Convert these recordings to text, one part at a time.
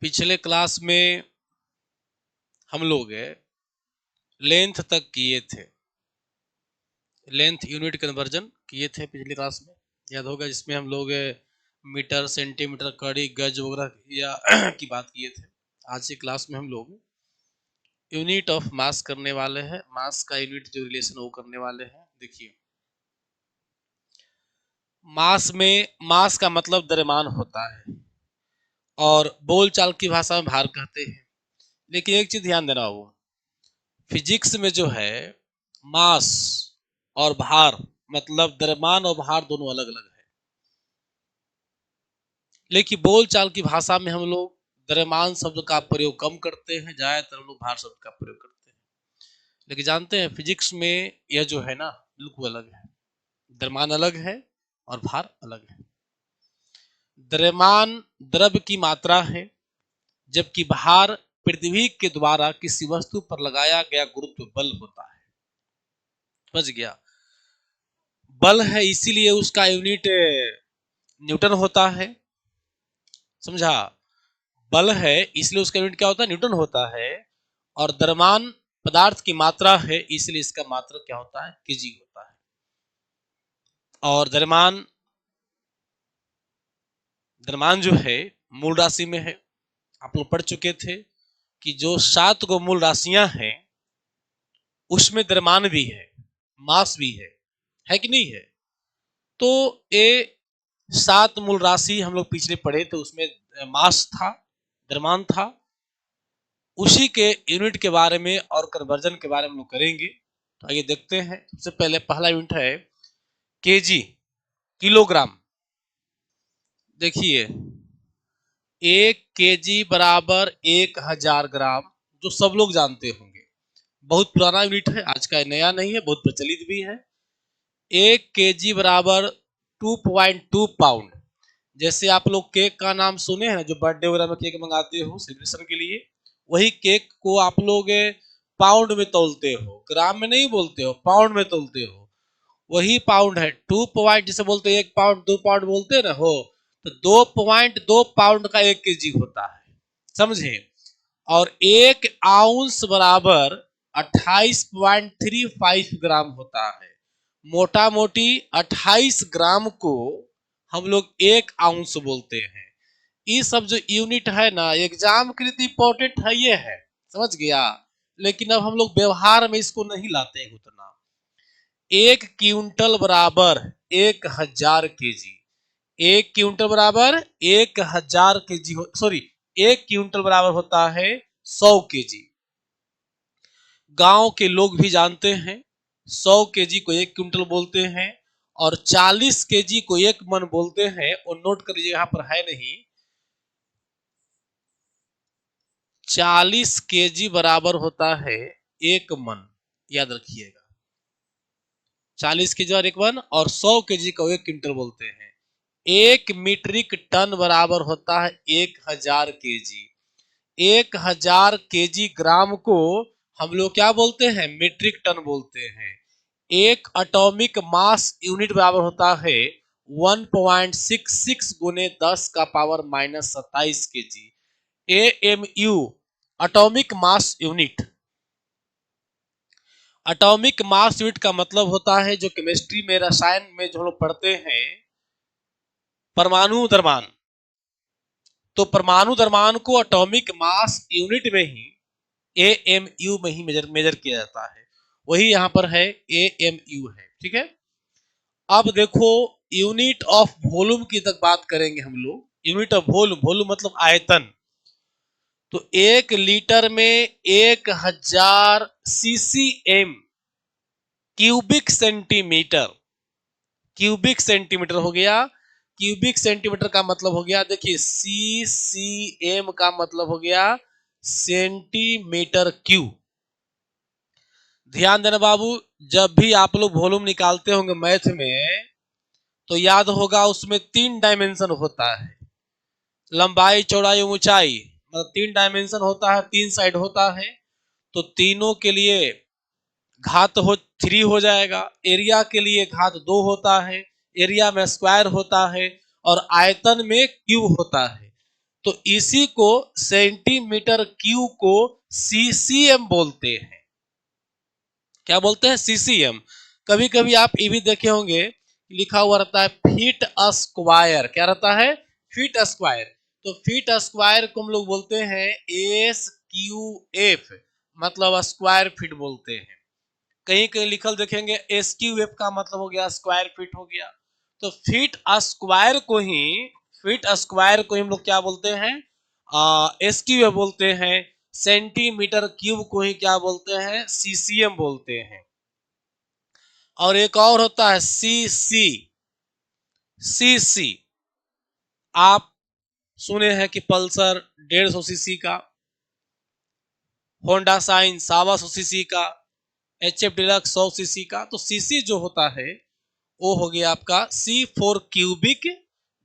पिछले क्लास में हम लोग लेंथ तक किए थे, लेंथ यूनिट कन्वर्जन किए थे पिछले क्लास में, याद होगा, जिसमें हम लोग मीटर, सेंटीमीटर, कड़ी, गज वगैरह या की बात किए थे। आज की क्लास में हम लोग यूनिट ऑफ मास करने वाले हैं, मास का यूनिट जो रिलेशन वो करने वाले हैं। देखिए, मास में मास का मतलब द्रव्यमान होता है और बोलचाल की भाषा में भार कहते हैं। लेकिन एक चीज ध्यान देना हो, फिजिक्स में जो है मास और भार मतलब द्रव्यमान और भार दोनों अलग अलग है। लेकिन बोलचाल की भाषा में हम लोग द्रव्यमान शब्द का प्रयोग कम करते हैं, ज्यादातर हम लोग भार शब्द का प्रयोग करते हैं। लेकिन जानते हैं फिजिक्स में यह जो है ना बिल्कुल अलग है, द्रव्यमान अलग है और भार अलग है। द्रव्यमान द्रव्य की मात्रा है, जबकि भार पृथ्वी के द्वारा किसी वस्तु पर लगाया गया गुरुत्व बल होता है। समझ गया? बल है इसीलिए उसका यूनिट न्यूटन होता है। समझा? बल है इसलिए उसका यूनिट क्या होता है? न्यूटन होता है। और द्रव्यमान पदार्थ की मात्रा है इसलिए इसका मात्रक क्या होता है? केजी होता है। और द्रव्यमान जो है मूल राशि में है। आप लोग पढ़ चुके थे कि जो 7 गो मूल राशियां हैं उसमें द्रव्यमान भी है, मास भी है कि नहीं है? तो ये 7 मूल राशि हम लोग पिछले पढ़े थे, उसमें मास था, द्रव्यमान था। उसी के यूनिट के बारे में और कन्वर्जन के बारे में हम लोग करेंगे। तो आइए देखते हैं। सबसे पहले पहला यूनिट है केजी, किलोग्राम। देखिए, 1 केजी बराबर 1000 ग्राम, जो सब लोग जानते होंगे। बहुत पुराना यूनिट है, आज का नया नहीं है, बहुत प्रचलित भी है। 1 केजी बराबर 2.2 पाउंड। जैसे आप लोग केक का नाम सुने हैं, जो बर्थडे वगैरह में केक मंगाते हो सेलिब्रेशन के लिए, वही केक को आप लोग पाउंड में तोलते हो, ग्राम में नहीं बोलते हो, पाउंड में तोलते हो। वही पाउंड है 2 पॉइंट, जिसे बोलते हैं 1 पाउंड 2 पाउंड बोलते हैं ना हो, तो 2.2 पाउंड का 1 केजी होता है। समझे? और 1 आउंस बराबर 28.35 ग्राम होता है। मोटा मोटी 28 ग्राम को हम लोग 1 आउंस बोलते हैं। ये सब जो यूनिट है ना, एग्जाम के लिए इंपॉर्टेंट है, ये है, समझ गया? लेकिन अब हम लोग व्यवहार में इसको नहीं लाते हैं उतना। 1 क्विंटल बराबर 1000 केजी। 1 क्विंटल बराबर 1000 केजी, सॉरी, 1 क्विंटल बराबर होता है 100 केजी। गांव के लोग भी जानते हैं 100 केजी को 1 क्विंटल बोलते हैं और 40 केजी को 1 मन बोलते हैं। और नोट कर लीजिए, यहां पर है नहीं, 40 केजी बराबर होता है 1 मन, याद रखिएगा। 40 केजी और 1 मन, और 100 केजी को 1 क्विंटल बोलते हैं। 1 मीट्रिक टन बराबर होता है 1000 केजी। 1000 केजी ग्राम को हम लोग क्या बोलते हैं? मीट्रिक टन बोलते हैं। एक एटॉमिक मास यूनिट बराबर होता है 1.66 गुने 10 का power minus 27 KG. AMU, atomic mass unit. Atomic mass unit का मतलब होता है, जो केमिस्ट्री में, रसायन में जो हम लोग पढ़ते हैं, परमाणु द्रव्यमान। तो परमाणु द्रव्यमान को एटॉमिक मास यूनिट में ही, AMU में ही मेजर किया जाता है। वही यहां पर है, AMU है। ठीक है? अब देखो, यूनिट ऑफ वॉल्यूम की तक बात करेंगे हम लोग। यूनिट ऑफ वॉल्यूम, वॉल्यूम मतलब आयतन। तो 1 लीटर में 1000 CCM, cubic centimetre. Cubic centimetre हो गया। क्यूबिक सेंटीमीटर का मतलब हो गया, देखिए, CCM का मतलब हो गया सेंटीमीटर क्यूब। ध्यान देना बाबू, जब भी आप लोग वॉल्यूम निकालते होंगे मैथ में, तो याद होगा उसमें 3 डायमेंशन होता है, लंबाई, चौड़ाई, ऊंचाई, मतलब 3 डायमेंशन होता है, 3 साइड होता है। तो तीनों के लिए घात 3 हो जाएगा। एरिया के लिए घात 2 होता है, एरिया में स्क्वायर होता है, और आयतन में क्यूब होता है। तो इसी को सेंटीमीटर क्यूब को सीसीएम बोलते हैं। क्या बोलते हैं? सीसीएम। कभी कभी आप ये भी देखे होंगे लिखा हुआ रहता है फीट स्क्वायर। क्या रहता है? Feet square. तो फीट स्क्वायर को हम लोग बोलते हैं SQF, मतलब स्क्वायर फीट बोलते हैं। कहीं कहीं लिखल देखेंगे SQF का मतलब हो गया स्क्वायर फीट हो गया। तो फीट स्क्वायर को हम लोग क्या बोलते हैं? SQF बोलते हैं। सेंटीमीटर क्यूब को ही क्या बोलते हैं? सीसीएम बोलते हैं। और एक और होता है सीसी। सीसी आप सुने हैं कि पल्सर 150 सीसी का, होंडा साइन 125 सीसी का, HF डिलक्स 100 सीसी का। तो सीसी जो होता है वो हो गया आपका C4 क्यूबिक।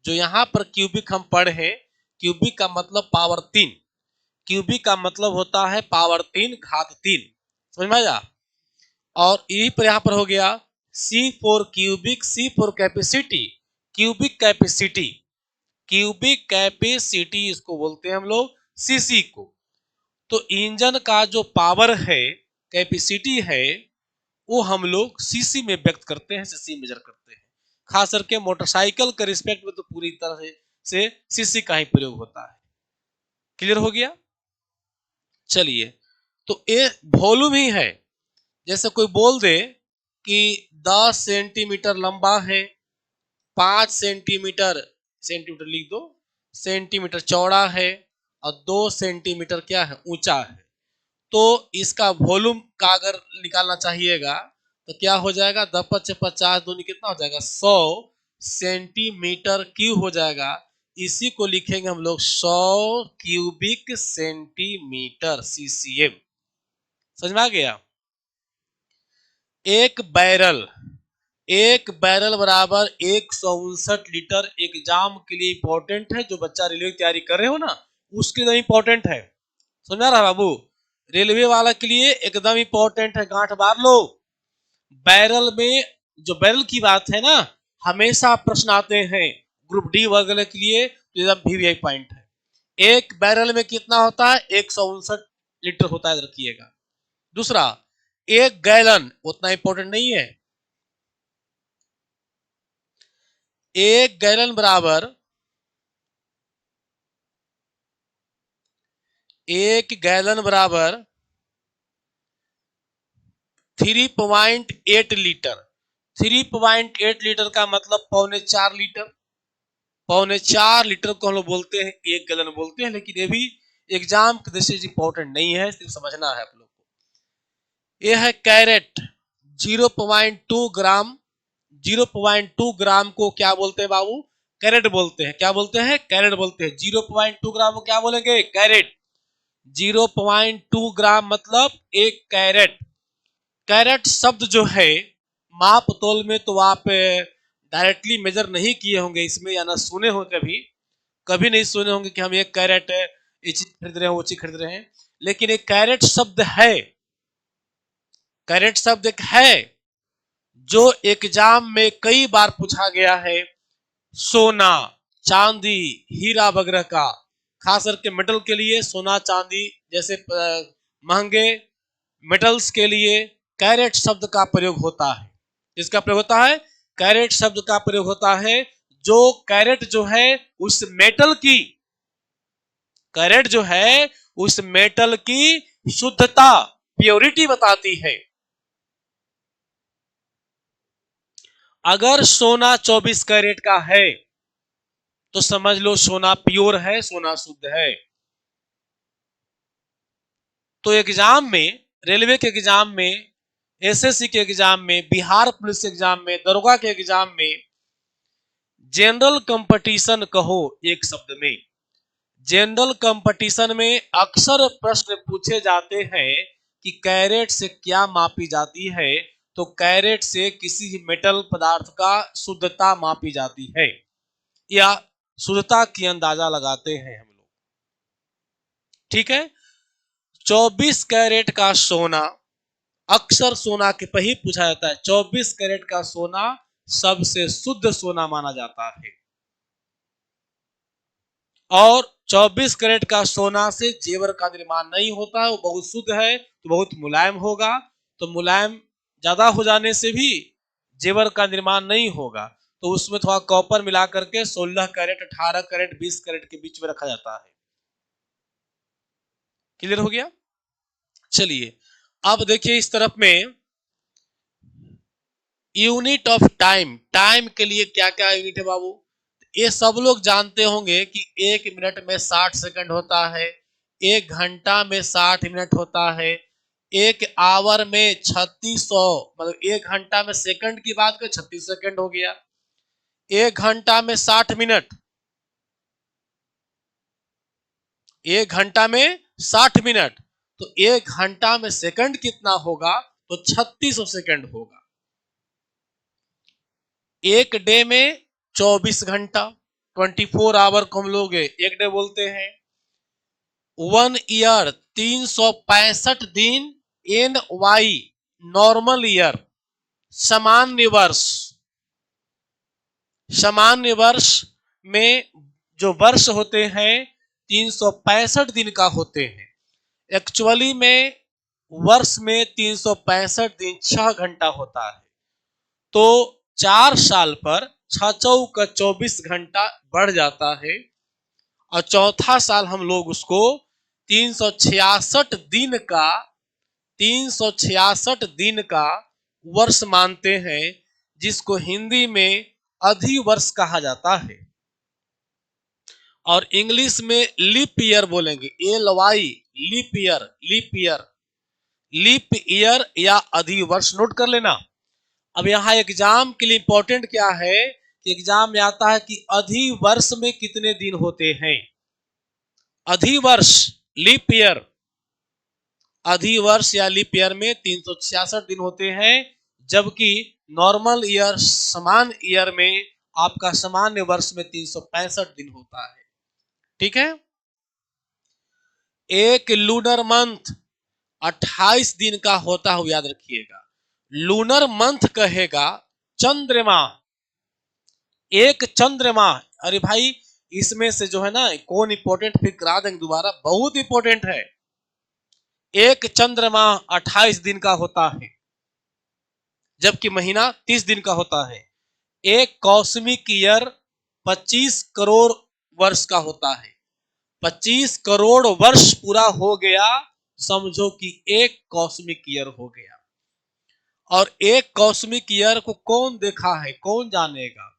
जो यहां पर क्यूबिक हम पढ़े हैं, क्यूबिक का मतलब पावर 3। क्यूबिक का मतलब होता है पावर 3 घात 3। समझ में आया? और यही पर यहां पर हो गया C4 cubic, C4 capacity, cubic capacity, cubic capacity इसको बोलते हैं हम लोग सीसी को। तो इंजन का जो पावर है, कैपेसिटी है, वो हम लोग सीसी में व्यक्त करते हैं, सीसी मेजर करते हैं। खास करके मोटरसाइकिल के रिस्पेक्ट में तो पूरी तरह से सीसी का ही प्रयोग होता है। क्लियर हो गया? चलिए, तो ये वॉल्यूम ही है। जैसे कोई बोल दे कि 10 सेंटीमीटर लंबा है, 5 सेंटीमीटर, सेंटीमीटर लिख दो, सेंटीमीटर चौड़ा है और 2 सेंटीमीटर क्या है? ऊंचा है। तो इसका वॉल्यूम का अगर निकालना चाहिएगा तो क्या हो जाएगा? 10×50 दूनी कितना हो जाएगा? 100 सेंटीमीटर क्यूब हो जाएगा। इसी को लिखेंगे हम लोग 100 क्यूबिक सेंटीमीटर, सीसीएम। समझ में आ गया? एक बैरल, एक बैरल बराबर 159 लीटर। एग्जाम के लिए इंपॉर्टेंट है। जो बच्चा रेलवे की तैयारी कर रहे हो ना, उसके लिए इंपॉर्टेंट है। समझ रहा बाबू? रेलवे वाला के लिए एकदम इंपॉर्टेंट है, गांठ बार लो। बैरल में, जो बैरल की बात है ना, हमेशा प्रश्न आते हैं ग्रुप डी वगैरह के लिए, तो एकदम वीवीआई पॉइंट है। एक बैरल में कितना होता है? 159 लीटर होता है, रखिएगा। दूसरा, एक गैलन उतना इंपॉर्टेंट नहीं है। एक गैलन बराबर, एक गैलन बराबर 3.8 लीटर। 3.8 लीटर का मतलब 3.25 लीटर। 3.25 लीटर को हम लोग बोलते हैं, एक गैलन बोलते हैं। लेकिन ये भी एग्जाम के दृष्टि से इंपॉर्टेंट नहीं है, सिर्फ समझना है आप लोग को। यह है कैरेट, 0.2 ग्राम। 0.2 ग्राम को क्या बोलते हैं बाबू? कैरेट बोलते हैं। क्या बोलते हैं? कैरेट बोलते हैं। 0.2 ग्राम को क्या बोलेंगे? कैरेट। 0.2 ग्राम मतलब एक कैरेट। कैरेट शब्द जो है, माप तोल में तो आप डायरेक्टली मेजर नहीं किए होंगे इसमें, या ना सुने हो कभी। कभी नहीं सुने होंगे कि हम एक कैरेट ये चीज खरीद रहे हैं, वो चीज खरीद रहे हैं। लेकिन एक कैरेट शब्द है, कैरेट शब्द एक है जो एग्जाम में कई बार पूछा गया है। सोना, चांदी, हीरा वगैरह का, खास करके मेटल के लिए सोना चांदी जैसे महंगे मेटल्स के लिए कैरेट शब्द का प्रयोग होता है। इसका प्रयोग होता है, कैरेट शब्द का प्रयोग होता है। जो कैरेट जो है उस मेटल की, कैरेट जो है उस मेटल की शुद्धता, प्योरिटी बताती है। अगर सोना 24 कैरेट का है तो समझ लो सोना प्योर है, सोना शुद्ध है। तो एग्जाम में, रेलवे के एग्जाम में, एसएससी के एग्जाम में, बिहार पुलिस के एग्जाम में, दरोगा के एग्जाम में, जनरल कंपटीशन कहो एक शब्द में, जनरल कंपटीशन में अक्सर प्रश्न पूछे जाते हैं कि कैरेट से क्या मापी जाती है? तो कैरेट से किसी मेटल पदार्थ का शुद्धता मापी जाती है, या शुद्धता की अंदाजा लगाते हैं हम लोग। ठीक है? 24 कैरेट का सोना, अक्सर सोना के पर ही पूछा जाता है। 24 कैरेट का सोना सबसे शुद्ध सोना माना जाता है। और 24 कैरेट का सोना से जेवर का निर्माण नहीं होता है, वो बहुत शुद्ध है तो बहुत मुलायम होगा। तो मुलायम ज्यादा हो जाने से भी जेवर का निर्माण नहीं होगा, तो उसमें थोड़ा कॉपर मिला करके 16 कैरेट, 18 कैरेट, 20 कैरेट के बीच में रखा जाता है। क्लियर हो गया? चलिए अब देखिए इस तरफ में यूनिट ऑफ टाइम, टाइम के लिए क्या क्या यूनिट है बाबू? ये सब लोग जानते होंगे कि 1 मिनट में 60 सेकंड होता है, 1 घंटा में 60 मिनट होता है, 1 आवर में 3600, मतलब 1 घंटा में सेकंड की बात करें 36 सेकंड हो गया। 1 घंटा में 60 मिनट, 1 घंटा में 60 मिनट, तो 1 घंटा में सेकंड कितना होगा? तो 3600 सेकंड होगा। एक डे में 24 घंटा, 24 आवर को हम लोग एक डे बोलते हैं। 1 ईयर 365 दिन, NY नॉर्मल ईयर, सामान्य वर्ष। सामान्य वर्ष में जो वर्ष होते हैं 365 दिन का होते हैं। एक्चुअली में वर्ष में 365 दिन 6 घंटा होता है, तो 4 साल पर 6 चौका 24 घंटा बढ़ जाता है, और चौथा साल हम लोग उसको 366 दिन का 366 दिन का वर्ष मानते हैं, जिसको हिंदी में अधिवर्ष कहा जाता है, और इंग्लिश में लीप ईयर बोलेंगे, LY, leap year, leap year, leap year या अधिवर्ष। नोट कर लेना। अब यहाँ एग्जाम के लिए इंपॉर्टेंट क्या है कि एग्जाम में आता है कि अधिवर्ष में कितने दिन होते हैं। अधिवर्ष, लीप ईयर, अधिवर्ष या लीप ईयर में 366 दिन होते हैं, जबकि नॉर्मल ईयर, सामान्य ईयर में आपका सामान्य वर्ष में 365 दिन होता है। ठीक है। एक लूनर मंथ 28 दिन का होता है, याद रखिएगा। लूनर मंथ कहेगा चंद्रमा, एक चंद्रमा। अरे भाई इसमें से जो है ना कौन इंपॉर्टेंट फिर करा देंगे दोबारा, बहुत इंपॉर्टेंट है। एक चंद्रमा 28 दिन का होता है, जबकि महीना 30 दिन का होता है। एक कॉस्मिक ईयर 25 करोड़ वर्ष का होता है। 25 करोड़ वर्ष पूरा हो गया, समझो कि एक कॉस्मिक ईयर हो गया। और एक कॉस्मिक ईयर को कौन देखा है, कौन जानेगा?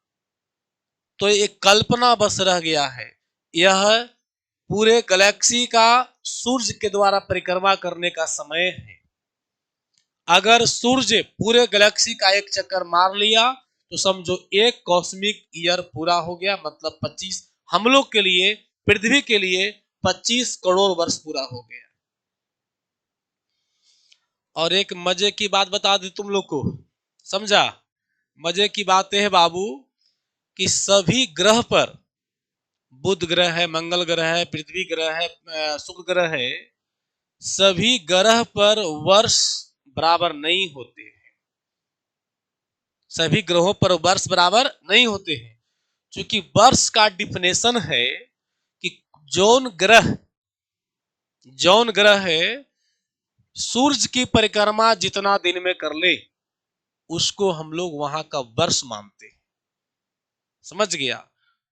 तो एक कल्पना बस रह गया है। यह पूरे गैलेक्सी का सूर्य के द्वारा परिक्रमा करने का समय है। अगर सूर्य पूरे गैलेक्सी का एक चक्कर मार लिया तो समझो एक कॉस्मिक ईयर पूरा हो गया, मतलब 25, हम लोग के लिए, पृथ्वी के लिए 25 करोड़ वर्ष पूरा हो गया। और एक मजे की बात बता दी तुम लोग को, समझा? मजे की बात है बाबू कि सभी ग्रह पर, बुध ग्रह है, मंगल ग्रह है, पृथ्वी ग्रह है, शुक्र ग्रह है, सभी ग्रह पर वर्ष बराबर नहीं होते हैं। सभी ग्रहों पर वर्ष बराबर नहीं होते हैं, क्योंकि वर्ष का डिफिनेशन है कि जौन ग्रह है सूर्य की परिक्रमा जितना दिन में कर ले उसको हम लोग वहां का वर्ष मानते हैं। समझ गया?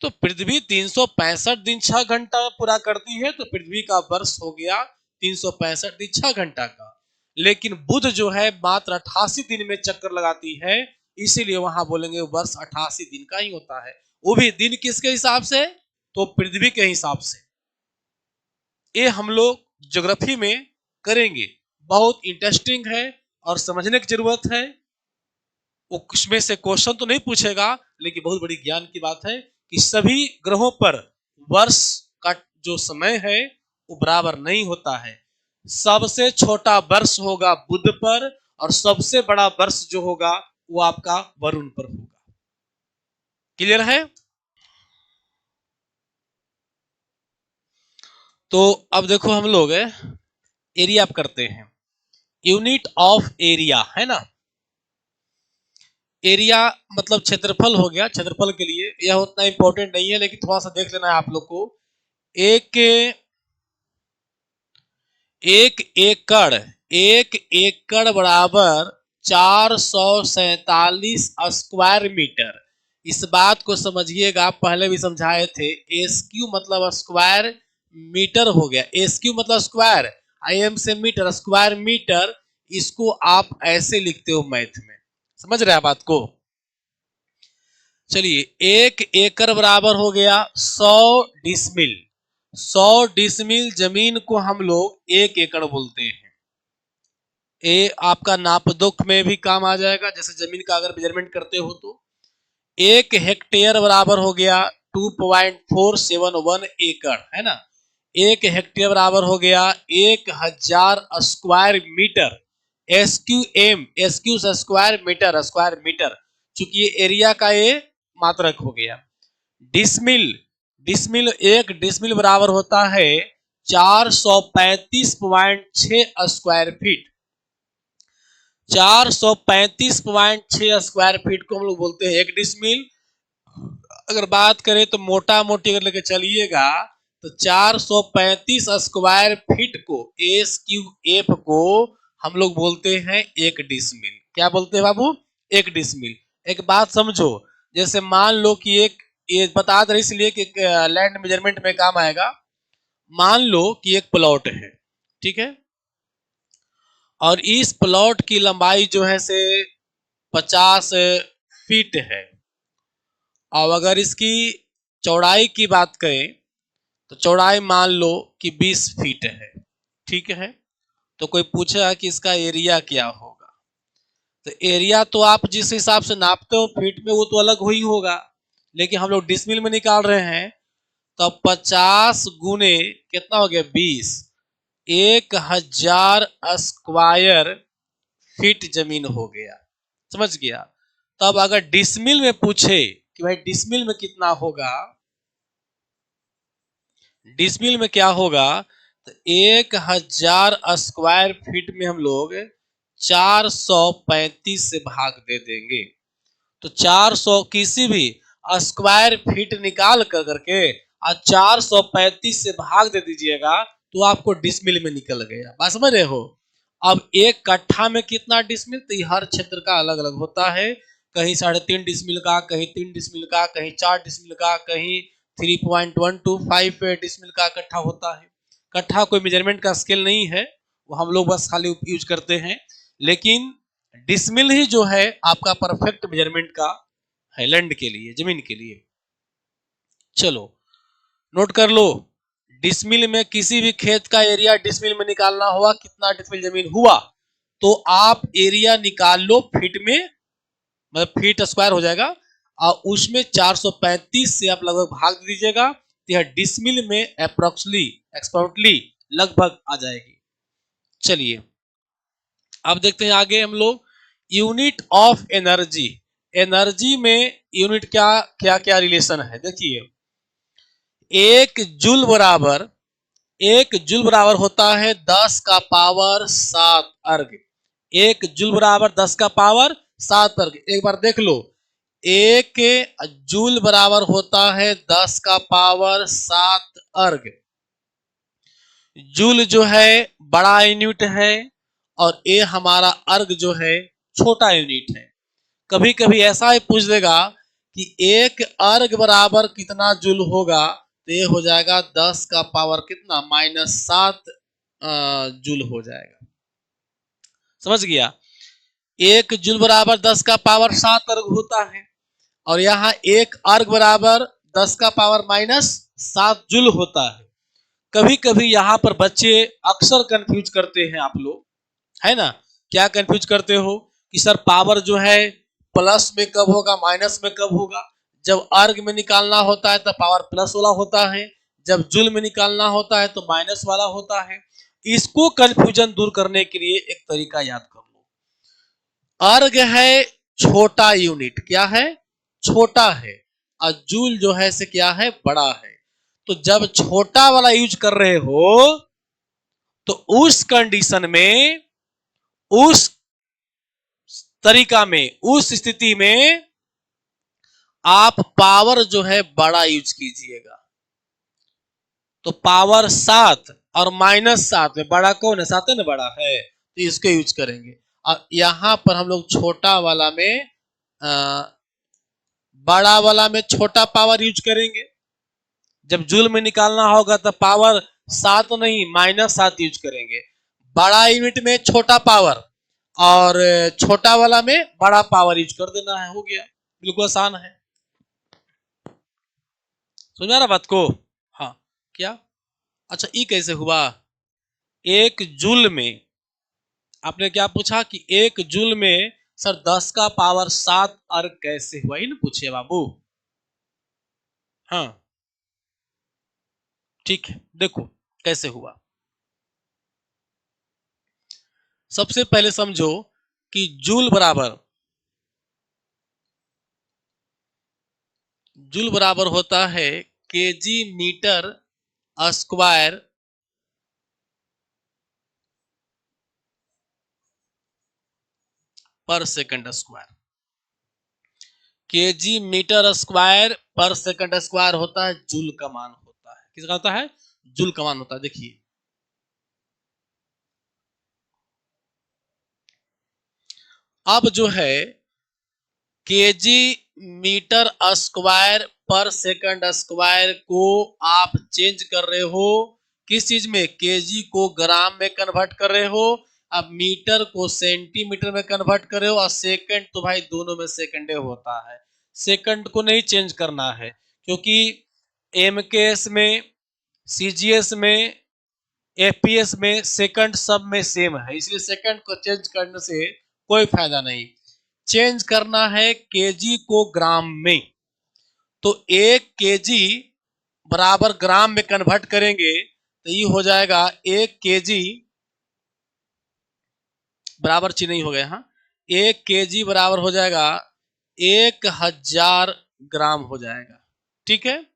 तो पृथ्वी 365 दिन 6 घंटा पूरा करती है, तो पृथ्वी का वर्ष हो गया 365 दिन 6 घंटा का। लेकिन बुध जो है मात्र 88 दिन में चक्कर लगाती है, इसीलिए वहां बोलेंगे वर्ष 88 दिन का ही होता है। वो भी दिन किसके हिसाब से? तो पृथ्वी के हिसाब से। ये हम लोग ज्योग्राफी में करेंगे, बहुत इंटरेस्टिंग है और समझने की जरूरत है। वो उसमें से क्वेश्चन तो नहीं पूछेगा, लेकिन बहुत बड़ी ज्ञान की बात है कि सभी ग्रहों पर वर्ष का जो समय है वो बराबर नहीं होता है। सबसे छोटा वर्ष होगा बुध पर, और सबसे बड़ा वर्ष जो होगा वो आपका वरुण पर होगा। क्लियर है? तो अब देखो हम लोग एरिया करते हैं। यूनिट ऑफ एरिया है ना, एरिया मतलब क्षेत्रफल हो गया। क्षेत्रफल के लिए यह उतना इंपॉर्टेंट नहीं है, लेकिन थोड़ा सा देख लेना है आप लोग को। एक एक एकड़ बराबर 447 स्क्वायर मीटर। इस बात को समझिएगा, पहले भी समझाए थे। एसक्यू मतलब स्क्वायर मीटर हो गया, एसक्यू मतलब स्क्वायर, आईएम से मीटर, स्क्वायर मीटर। इसको आप ऐसे लिखते हो मैथ में, समझ रहे हैं बात को। चलिए, एक एकड़ बराबर हो गया 100 डिसमिल। 100 डिसमिल जमीन को हम लोग एक एकड़ बोलते हैं। ए आपका नापदोक में भी काम आ जाएगा, जैसे जमीन का अगर मेजरमेंट करते हो तो। एक हेक्टेयर बराबर हो गया 2.471 एकड़, है ना। एक हेक्टेयर बराबर हो गया 1000 स्क्वायर मीटर। एसक्यू से स्क्वायर मीटर, स्क्वायर मीटर, चूंकि ये एरिया का ये मात्रक हो गया। डिसमिल, डिसमिल एक डिसमिल बराबर होता है 435.6 स्क्वायर फीट। 435.6 स्क्वायर फीट को हम लोग बोलते हैं एक डिसमिल। अगर बात करें तो मोटा मोटी अगर लेके चलिएगा तो 435 स्क्वायर फीट को, एस क्यू एफ को हम लोग बोलते हैं एक डिसमिल। क्या बोलते हैं बाबू? एक डिसमिल। एक बात समझो, जैसे मान लो कि एक, ये बता दे इसलिए कि लैंड मेजरमेंट में काम आएगा। मान लो कि एक प्लॉट है, ठीक है, और इस प्लॉट की लंबाई जो है से 50 फीट है। और अगर इसकी चौड़ाई की बात करें तो चौड़ाई मान लो कि 20 फीट है, ठीक है। तो कोई पूछा कि इसका एरिया क्या होगा, तो एरिया तो आप जिस हिसाब से नापते हो फीट में वो तो अलग ही होगा, लेकिन हम लोग डिसमिल में निकाल रहे हैं। तो 50 गुने कितना हो गया 20, 1000 स्क्वायर फीट जमीन हो गया, समझ गया। तब अगर डिसमिल में पूछे कि भाई डिसमिल में कितना होगा, डिसमिल में क्या होगा, तो 1000 स्क्वायर फीट में हम लोग 435 से भाग दे देंगे। तो 400 किसी भी स्क्वायर फीट निकाल कर करके और 435 से भाग दे दीजिएगा तो आपको डिसमिल में निकल गया। बात समझ रहे हो। अब एक कट्ठा में कितना डिसमिल, तो हर क्षेत्र का अलग अलग होता है। कहीं 3.5 डिसमिल का, कहीं 3 डिसमिल का, कहीं 4 डिसमिल का, कहीं 3.125 डिसमिल का कट्ठा होता है। कट्ठा कोई मेजरमेंट का स्केल नहीं है, वो हम लोग बस खाली यूज करते हैं। लेकिन डिसमिल ही जो है आपका परफेक्ट मेजरमेंट का है लैंड के लिए, जमीन के लिए। चलो नोट कर लो, डिसमिल में किसी भी खेत का एरिया डिसमिल में निकालना हुआ, कितना डिसमिल जमीन हुआ, तो आप एरिया निकाल लो फीट में, मतलब फीट स्क्वायर हो जाएगा, और उसमें 435 से आप लगभग भाग दीजिएगा, तो यह डिसमिल में अप्रोक्सीमेटली लगभग आ जाएगी। चलिए अब देखते हैं आगे हम लोग, यूनिट ऑफ एनर्जी। एनर्जी में यूनिट क्या क्या क्या रिलेशन है, देखिए। एक जूल बराबर, एक जूल बराबर होता है 10 का पावर 7 अर्ग। एक जूल बराबर 10 का पावर 7 अर्ग। एक बार देख लो, एक जूल बराबर होता है 10 का पावर 7 अर्ग। जूल जो है बड़ा यूनिट है और ए हमारा अर्ग जो है छोटा यूनिट है। कभी कभी ऐसा ही पूछ देगा कि एक अर्ग बराबर कितना जूल होगा, तो ये हो जाएगा 10 का पावर कितना -7 जूल हो जाएगा। समझ गया। एक जूल बराबर 10 का पावर 7 अर्ग होता है, और यहाँ एक अर्ग बराबर 10 का पावर -7 जूल होता है। कभी कभी यहाँ पर बच्चे अक्सर कंफ्यूज करते हैं आप लोग, है ना। क्या कंफ्यूज करते हो कि सर पावर जो है प्लस में कब होगा, माइनस में कब होगा। जब अर्ग में निकालना होता है तो पावर प्लस वाला होता है, जब जूल में निकालना होता है तो माइनस वाला होता है। इसको कंफ्यूजन दूर करने के लिए एक तरीका याद कर लो। अर्ग है छोटा यूनिट, क्या है, छोटा है, और जूल जो है से क्या है, बड़ा है। तो जब छोटा वाला यूज कर रहे हो तो उस कंडीशन में, उस तरीका में, उस स्थिति में आप पावर जो है बड़ा यूज कीजिएगा। तो पावर 7 और -7 में बड़ा कौन है? 7 है ना, बड़ा है, तो इसको यूज करेंगे। और यहां पर हम लोग छोटा वाला में बड़ा वाला में छोटा पावर यूज करेंगे। जब जूल में निकालना होगा तो पावर 7 नहीं -7 यूज करेंगे। बड़ा यूनिट में छोटा पावर और छोटा वाला में बड़ा पावर यूज कर देना है, हो गया, बिल्कुल आसान है। समझा ना बात को? हाँ, क्या? अच्छा, ये कैसे हुआ? एक जूल में आपने क्या पूछा कि एक जूल में सर 10 का पावर 7 अर्ग कैसे हुआ, ही ना पूछिए बाबू। हाँ, ठीक है, देखो कैसे हुआ। सबसे पहले समझो कि जूल बराबर होता है केजी मीटर स्क्वायर पर second square. KG metre square पर सेकंड स्क्वायर होता है, जूल का मान होता है। किसका होता है? जूल का मान होता है। देखिए अब जो है केजी मीटर स्क्वायर पर सेकंड स्क्वायर को आप चेंज कर रहे हो किस चीज में? केजी को ग्राम में कन्वर्ट कर रहे हो, अब मीटर को सेंटीमीटर में कन्वर्ट कर रहे हो, और सेकंड तो भाई दोनों में सेकंडे होता है। सेकंड को नहीं चेंज करना है, क्योंकि एमकेएस में, सीजीएस में, एफपीएस में सेकंड सब में सेम है, इसलिए सेकंड को चेंज करने से कोई फायदा नहीं। चेंज करना है केजी को ग्राम में, तो 1 केजी बराबर ग्राम में कन्वर्ट करेंगे तो ये हो जाएगा 1 केजी बराबर चिन्ह नहीं हो गया। हाँ, 1 केजी बराबर हो जाएगा 1000 ग्राम हो जाएगा, ठीक है।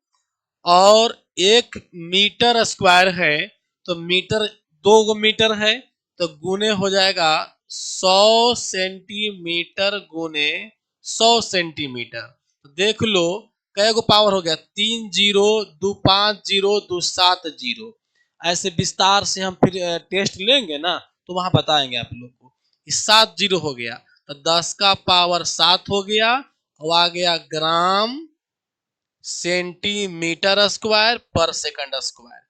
और 1 मीटर स्क्वायर है तो मीटर 2 मीटर है, तो गुने हो जाएगा 100 सेंटीमीटर गुने 100 सेंटीमीटर। तो देख लो कै गो पावर हो गया? 3 जीरो, 2 5 जीरो, 2 7 जीरो। ऐसे विस्तार से हम फिर टेस्ट लेंगे ना तो वहां बताएंगे आप लोग को। 7 जीरो हो गया तो 10 का पावर 7 हो गया, और आ गया ग्राम सेंटीमीटर स्क्वायर पर सेकंड स्क्वायर।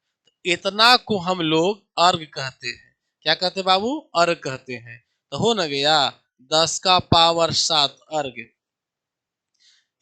इतना को हम लोग अर्ग कहते हैं। क्या कहते हैं बाबू? अर्ग कहते हैं। तो हो न गया 10 का पावर 7 अर्ग।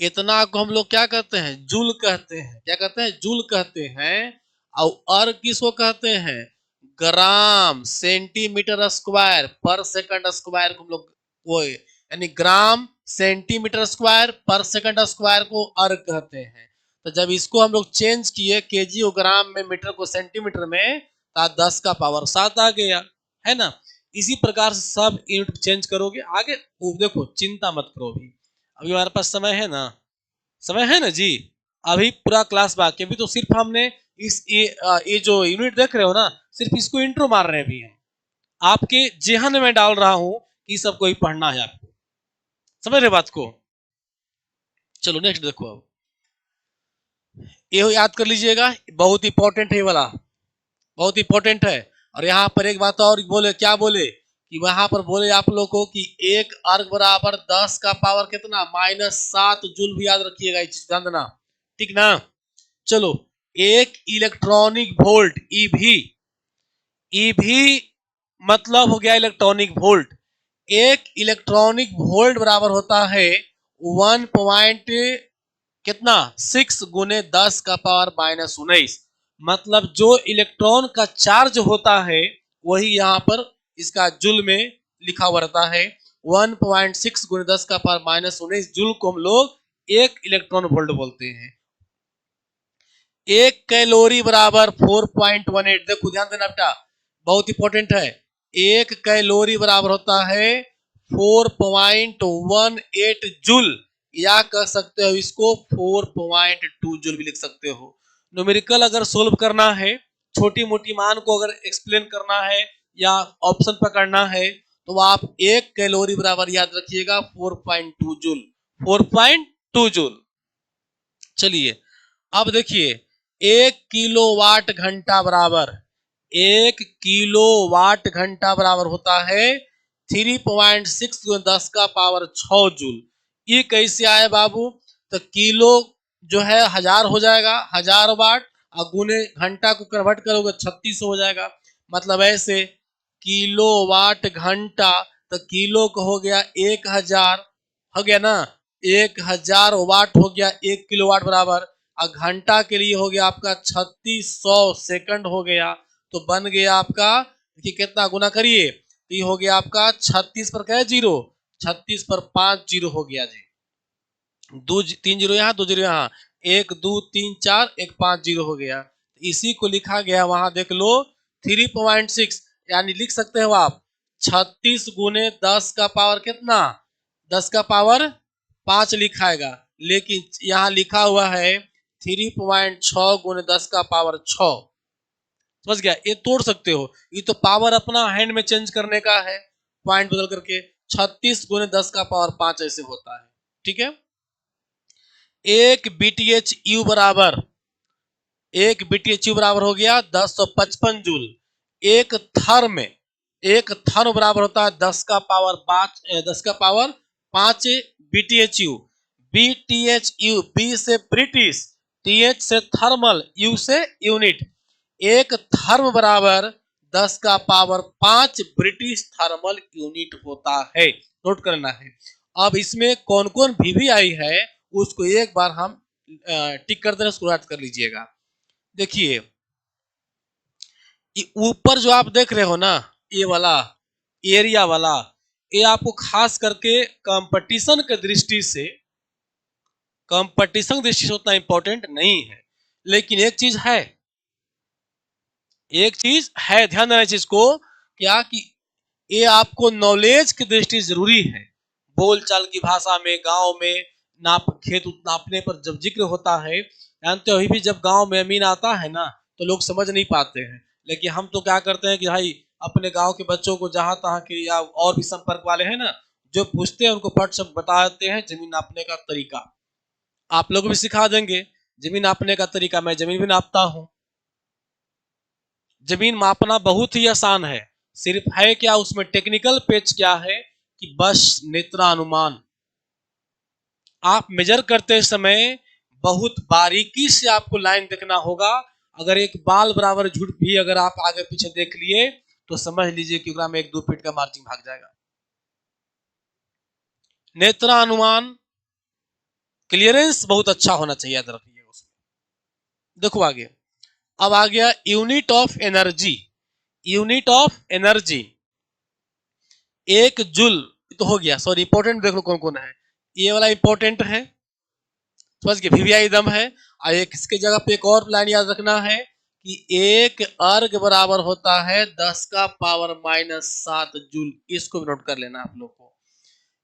इतना को हम लोग क्या कहते हैं? जूल कहते हैं। क्या कहते हैं? जूल कहते हैं। और अर्ग किसको कहते हैं? ग्राम सेंटीमीटर स्क्वायर पर सेकंड स्क्वायर को हम लोग वो यानी ग्राम सेंटीमीटर स्क्वायर पर सेकंड स्क्वायर को अर्ग कहते हैं। तो जब इसको हम लोग चेंज किए केजी को ग्राम में, मीटर को सेंटीमीटर में, तो 10 का पावर 7 आ गया, है ना। इसी प्रकार से सब यूनिट चेंज करोगे आगे। देखो चिंता मत करो, अभी हमारे पास समय है ना, समय है ना जी। अभी पूरा क्लास बाकी, अभी तो सिर्फ हमने ये जो यूनिट देख रहे हो ना, सिर्फ इसको इंट्रो मार रहे हैं अभी हम। आपके जेहन में डाल रहा हूं कि सबको ही पढ़ना है आपको। समझ रहे बात को? चलो नेक्स्ट देखो। अब ये याद कर लीजिएगा, बहुत इंपॉर्टेंट है ये वाला, बहुत इंपॉर्टेंट है। और यहाँ पर एक बात और बोले, क्या बोले कि वहां पर बोले आप लोग को कि एक अर्ग बराबर 10 का पावर कितना? -7 जूल भी याद रखिएगा, इस चीज ध्यान देना, ठीक ना। चलो, एक इलेक्ट्रॉनिक वोल्ट ईवी मतलब हो गया इलेक्ट्रॉनिक वोल्ट। एक इलेक्ट्रॉनिक वोल्ट बराबर होता है 1 पॉइंट कितना? 6 गुने 10 का पावर -19। मतलब जो इलेक्ट्रॉन का चार्ज होता है वही यहाँ पर इसका जूल में लिखा हुआ रहता है। 1.6 गुने 10 का पावर -19 जूल को हम लोग एक इलेक्ट्रॉन वोल्ट बोलते हैं। एक कैलोरी बराबर 4.18। देखो ध्यान देना बेटा, बहुत इंपॉर्टेंट है। एक कैलोरी बराबर होता है 4.18 जूल, या कह सकते हो इसको 4.2 जूल भी लिख सकते हो। न्यूमेरिकल अगर सोल्व करना है, छोटी मोटी मान को अगर एक्सप्लेन करना है या ऑप्शन पकड़ना है, तो आप एक कैलोरी बराबर याद रखिएगा 4.2 जूल, 4.2 जूल। चलिए अब देखिए, 1 किलोवाट घंटा बराबर 1 किलोवाट घंटा बराबर होता है 3.6 × 10 का पावर 6 जूल। ये कैसे आए बाबू? तो किलो जो है 1000 हो जाएगा, 1000 वाट, और गुने घंटा को कन्वर्ट करोगे 3600 हो जाएगा। मतलब ऐसे किलो वाट घंटा, तो किलो को हो गया 1000, हो गया ना, 1000 वाट हो गया 1 किलोवाट बराबर, और घंटा के लिए हो गया आपका 3600 सेकंड हो गया। तो बन गया आपका, देखिए कितना गुना करिए, तो ये हो गया आपका 36 पर क्या जीरो, 36 पर 5 जीरो हो गया जी, दो 3 जीरो यहाँ 2 जीरो यहाँ, 1 2 3 4 1 5 जीरो हो गया। इसी को लिखा गया वहां देख लो 3.6, यानी लिख सकते हो आप 36 गुने 10 का पावर कितना, 10 का पावर 5 लिखाएगा, लेकिन यहाँ लिखा हुआ है 3.6 गुने 10 का पावर 6। समझ गया? ये तोड़ सकते हो, ये तो पावर अपना हैंड में चेंज करने का है, पॉइंट बदल करके 36 गुने 10 का पावर 5 ऐसे होता है। ठीक है, एक बीटीएच यू बराबर, एक बीटीएच यू बराबर हो गया 1055 जूल। एक थर्म, एक थर्म बराबर होता है 10 का पावर 5, 10 का power 5 BTH U. BTH U, B से ब्रिटिश, टीएच से थर्मल, यू से यूनिट। एक थर्म बराबर 10 का पावर 5 ब्रिटिश थर्मल यूनिट होता है, नोट करना है। अब इसमें कौन कौन भी आई है उसको एक बार हम टिक कर देना, उसको याद कर लीजिएगा। देखिए ऊपर जो आप देख रहे हो ना, ये वाला एरिया वाला, ये आपको खास करके कंपटीशन के दृष्टि से, कंपटीशन दृष्टि से उतना इंपॉर्टेंट नहीं है, लेकिन एक चीज है, एक चीज है, ध्यान देना इस चीज को, क्या कि ये आपको नॉलेज की दृष्टि जरूरी है। बोलचाल की भाषा में गांव में नाप खेत नापने पर जब जिक्र होता है, जानते हो भी जब गांव में अमीन आता है ना, तो लोग समझ नहीं पाते हैं, लेकिन हम तो क्या करते हैं कि भाई अपने गांव के बच्चों को जहां तहां के या और भी संपर्क वाले हैं ना, जो पूछते हैं उनको फट सब बताते हैं जमीन नापने का तरीका। आप लोग भी सिखा देंगे जमीन नापने का तरीका, मैं जमीन भी नापता हूं। जमीन मापना बहुत ही आसान है, सिर्फ है क्या उसमें टेक्निकल पेज क्या है कि बस नेत्रानुमान। आप मेजर करते समय बहुत बारीकी से आपको लाइन देखना होगा। अगर एक बाल बराबर झूठ भी अगर आप आगे पीछे देख लिए तो समझ लीजिए कि में 1-2 फीट का मार्जिन भाग जाएगा। नेत्रानुमान क्लियरेंस बहुत अच्छा होना चाहिए, याद रखिए उसमें। देखो आगे, अब आ गया unit of energy. Unit of energy, एक जूल तो हो गया, सॉरी इंपॉर्टेंट देख लो कौन कौन है। ये वाला इंपॉर्टेंट है, समझ गए, वीवीआई दम है। और एक इसके जगह पे एक और लाइन याद रखना है कि एक अर्ग बराबर होता है 10 का पावर -7 जूल। इसको भी नोट कर लेना आप लोग को।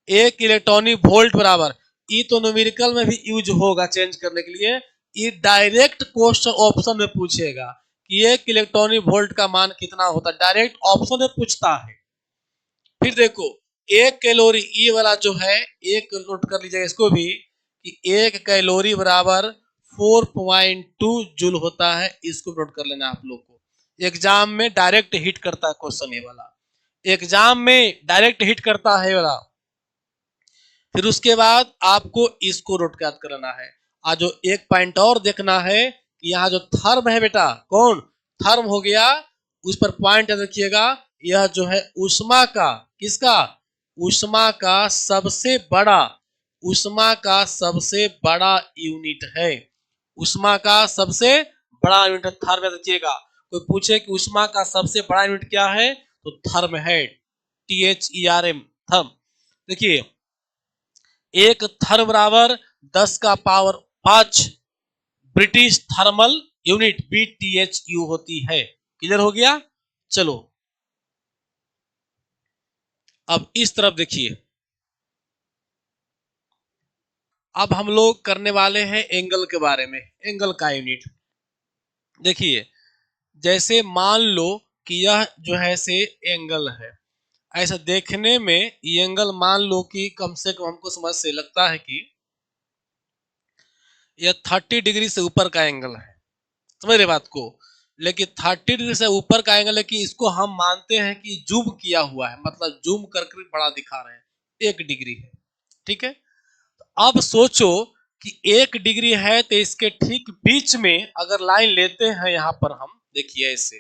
एक इलेक्ट्रॉनिक वोल्ट बराबर, ये तो न्यूमेरिकल में भी यूज होगा चेंज करने के लिए, ये डायरेक्ट क्वेश्चन ऑप्शन में पूछेगा कि एक इलेक्ट्रॉनिक वोल्ट का मान कितना होता है, डायरेक्ट ऑप्शन में पूछता है। फिर देखो एक कैलोरी, ये वाला जो है एक नोट कर लीजिएगा इसको भी, कि एक कैलोरी बराबर 4.2 जूल होता है। इसको नोट कर लेना आप लोग को। एग्जाम में डायरेक्ट हिट करता है क्वेश्चन ये वाला, एग्जाम में डायरेक्ट हिट करता है वाला। फिर उसके बाद आपको इसको नोट याद करना है। आज जो एक पॉइंट और देखना है कि यहाँ जो थर्म है बेटा, कौन थर्म हो गया, उस पर पॉइंट रखिएगा। यह जो है उष्मा का, किसका, उष्मा का सबसे बड़ा, उष्मा का सबसे बड़ा यूनिट है। उष्मा का सबसे बड़ा यूनिट थर्म, रखिएगा। कोई पूछे कि उष्मा का सबसे बड़ा यूनिट क्या है, तो थर्म है, THERM, थर्म। देखिए एक थर्म बराबर 10 का power 5 British thermal unit BTHU होती है। क्लियर हो गया? चलो अब इस तरफ देखिए, अब हम लोग करने वाले हैं एंगल के बारे में, एंगल का यूनिट। देखिए जैसे मान लो कि यह जो है से एंगल है, ऐसा देखने में ये एंगल मान लो कि कम से कम हमको समझ से लगता है कि यह 30 डिग्री से ऊपर का एंगल है। समझ रहे बात को। लेकिन 30 डिग्री से ऊपर का एंगल है कि इसको हम मानते हैं कि जूम किया हुआ है, मतलब जूम करके बड़ा दिखा रहे हैं, 1 डिग्री है। ठीक है, अब सोचो कि 1 डिग्री है तो इसके ठीक बीच में अगर लाइन लेते हैं यहां पर हम, देखिए ऐसे,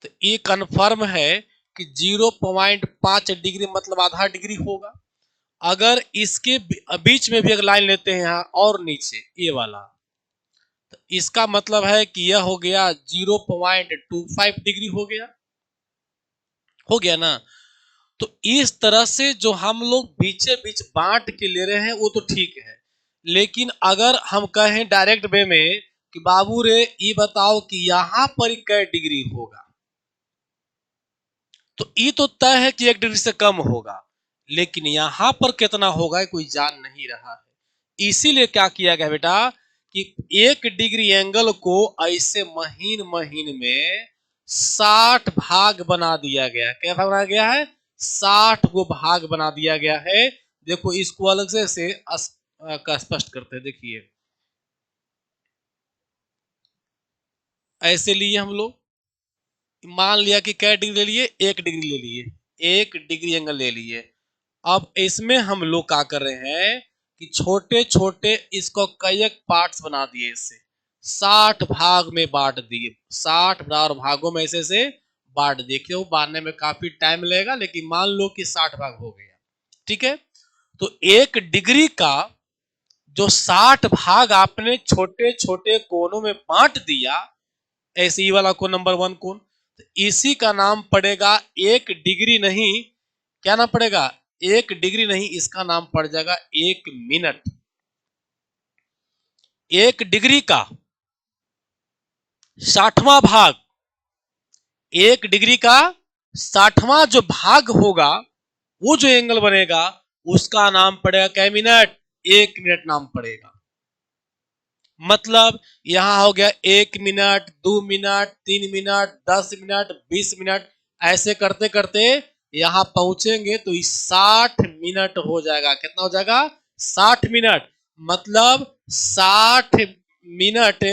तो ये कन्फर्म है कि 0.5 डिग्री मतलब आधा डिग्री होगा। अगर इसके बीच में भी अगर लाइन लेते हैं यहाँ और नीचे ये वाला, तो इसका मतलब है कि यह हो गया 0.25 डिग्री हो गया ना। तो इस तरह से जो हम लोग बीचे बीच बांट के ले रहे हैं वो तो ठीक है, लेकिन अगर हम कहें डायरेक्ट वे में कि बाबू रे ये बताओ कि यहां पर कै डिग्री होगा, तो ये तो तय है कि 1 डिग्री से कम होगा, लेकिन यहां पर कितना होगा कोई जान नहीं रहा है। इसीलिए क्या किया गया बेटा कि 1 डिग्री एंगल को ऐसे महीन महीन में 60 भाग बना दिया गया। क्या भाग बना गया है? 60 को भाग बना दिया गया है। देखो इसको अलग से स्पष्ट करते हैं। देखिए ऐसे लिए हम लोग, मान लिया कि क्या डिग्री ले लिए, 1 डिग्री ले लिए, 1 डिग्री एंगल ले लिए। अब इसमें हम लोग क्या कर रहे हैं कि छोटे छोटे इसको कई पार्ट्स बना दिए, इससे 60 भाग में बांट दिए, 60 बराबर भागों में ऐसे से बांट दिए। क्यों बांटने में काफी टाइम लगेगा, लेकिन मान लो कि 60 भाग हो गया। ठीक है, तो 1 डिग्री का जो 60 भाग आपने छोटे छोटे कोनों में बांट दिया, ऐसे ही वाला कोण नंबर 1 कोण, तो इसी का नाम पड़ेगा 1 डिग्री नहीं, क्या नाम पड़ेगा? 1 डिग्री नहीं, इसका नाम पड़ जाएगा 1 मिनट। 1 डिग्री का 60वां भाग, 1 डिग्री का 60वां जो भाग होगा, वो जो एंगल बनेगा उसका नाम पड़ेगा क्या मिनट? 1 मिनट नाम पड़ेगा। मतलब यहां हो गया 1 minute, 2 minute, 3 minute, 10 minute, 20 minute, ऐसे करते करते यहां पहुंचेंगे तो 60 मिनट हो जाएगा। कितना हो जाएगा? 60 मिनट। मतलब 60 मिनट,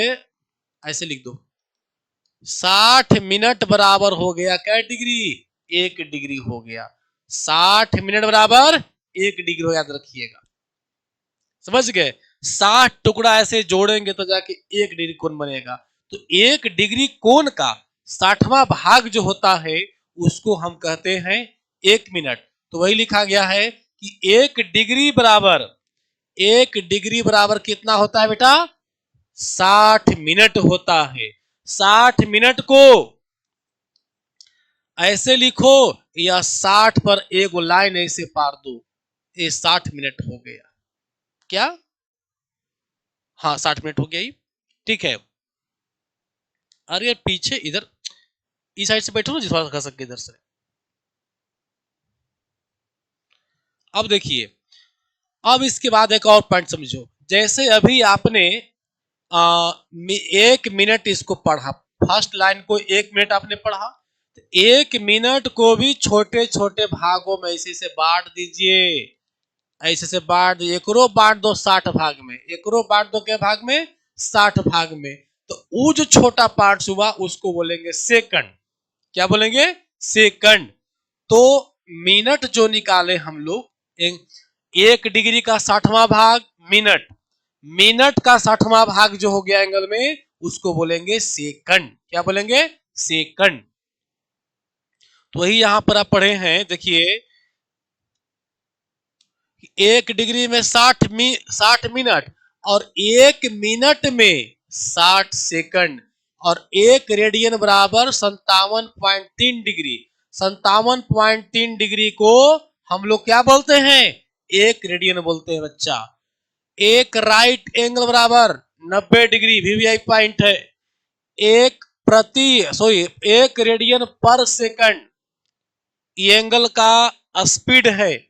ऐसे लिख दो, 60 मिनट बराबर हो गया क्या डिग्री? 1 डिग्री हो गया। 60 मिनट बराबर 1 डिग्री हो, याद रखिएगा। समझ गए? 60 टुकड़ा ऐसे जोड़ेंगे तो जाके 1 डिग्री कोण बनेगा। तो 1 डिग्री कोण का 60वां भाग जो होता है उसको हम कहते हैं 1 मिनट। तो वही लिखा गया है कि 1 डिग्री बराबर, 1 डिग्री बराबर कितना होता है बेटा? 60 मिनट होता है। 60 मिनट को ऐसे लिखो या 60 पर एक लाइन ऐसे पार दो, ये 60 मिनट हो गया। क्या? हाँ 60 मिनट हो गया ही। ठीक है, अरे यार पीछे इधर इस साइड से बैठो ना, जिस बात कर सके इधर से। अब देखिए, अब इसके बाद एक और पॉइंट समझो। जैसे अभी आपने 1 मिनट इसको पढ़ा, फर्स्ट लाइन को 1 मिनट आपने पढ़ा, तो 1 मिनट को भी छोटे छोटे भागों में ऐसे से बांट दीजिए, ऐसे से बांट दो, एकरो बांट दो 60 भाग में, एकरो बांट दो क्या भाग में? 60 भाग में। तो वो जो छोटा पार्ट हुआ उसको बोलेंगे सेकंड। क्या बोलेंगे? सेकंड। तो मिनट जो निकाले हम लोग, 1 डिग्री का 60वां भाग मिनट, मिनट का 60वां भाग जो हो गया एंगल में, उसको बोलेंगे सेकंड। क्या बोलेंगे? सेकंड। तो वही यहां पर आप पढ़े हैं, देखिए 1 डिग्री में 60 मिनट, और 1 मिनट में 60 सेकंड, और 1 रेडियन बराबर 57.3 डिग्री। 57.3 डिग्री को हम लोग क्या बोलते हैं? 1 रेडियन बोलते हैं बच्चा। 1 राइट एंगल बराबर 90 डिग्री, वीवीआई पॉइंट है। 1 रेडियन पर सेकंड ये एंगल का स्पीड है,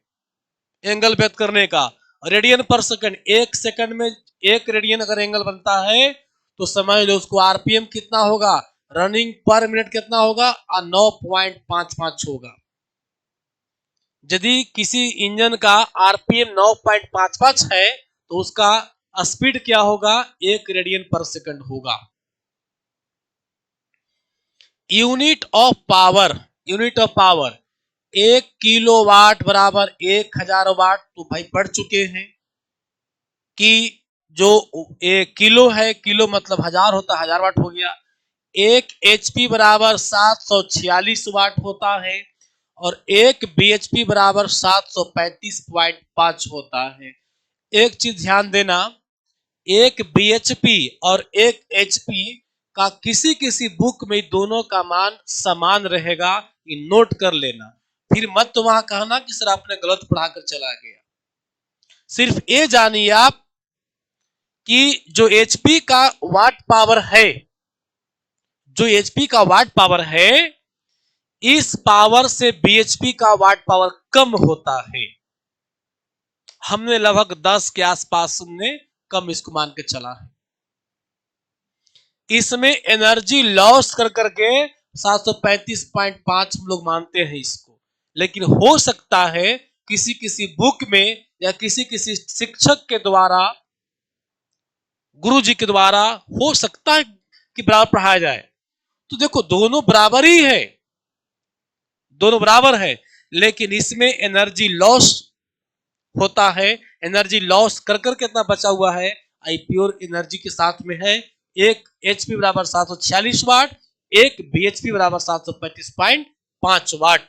एंगल व्यक्त करने का। रेडियन पर सेकंड, 1 सेकंड में 1 रेडियन अगर एंगल बनता है तो समझ लो उसको आरपीएम कितना होगा, रनिंग पर मिनट कितना होगा? 9.55 होगा। यदि किसी इंजन का आरपीएम 9.55 है तो उसका स्पीड क्या होगा, 1 रेडियन पर सेकंड होगा। Unit of power, unit of power 1 kilowatt बराबर 1000 वाट। तो भाई पढ़ चुके हैं कि जो 1 किलो है, किलो मतलब 1000 होता है, 1000 वाट हो गया। 1 HP बराबर 746 वाट होता है और 1 BHP बराबर 735.5 होता है। एक चीज ध्यान देना, 1 BHP और 1 HP का किसी किसी बुक में दोनों का मान समान रहेगा, ये नोट कर लेना। फिर मत तो वहां कहना कि सर आपने गलत पढ़ाकर चला गया। सिर्फ ये जानिए आप कि जो HP का वाट पावर है, जो HP का वाट पावर है, इस पावर से BHP का वाट पावर कम होता है। हमने लगभग 10 के आसपास हमने कम इसको मान के चला है। इसमें एनर्जी लॉस कर करके 735.5 हम लोग मानते हैं इसको, लेकिन हो सकता है किसी किसी बुक में या किसी किसी शिक्षक के द्वारा, गुरु जी के द्वारा हो सकता है कि बराबर पढ़ाया जाए। तो देखो दोनों बराबर ही है, दोनों बराबर है, लेकिन इसमें एनर्जी लॉस होता है। एनर्जी लॉस कर कर कितना बचा हुआ है, आई प्योर एनर्जी के साथ में है। 1 HP बराबर 746 वाट, 1 BHP बराबर 735.5 वाट।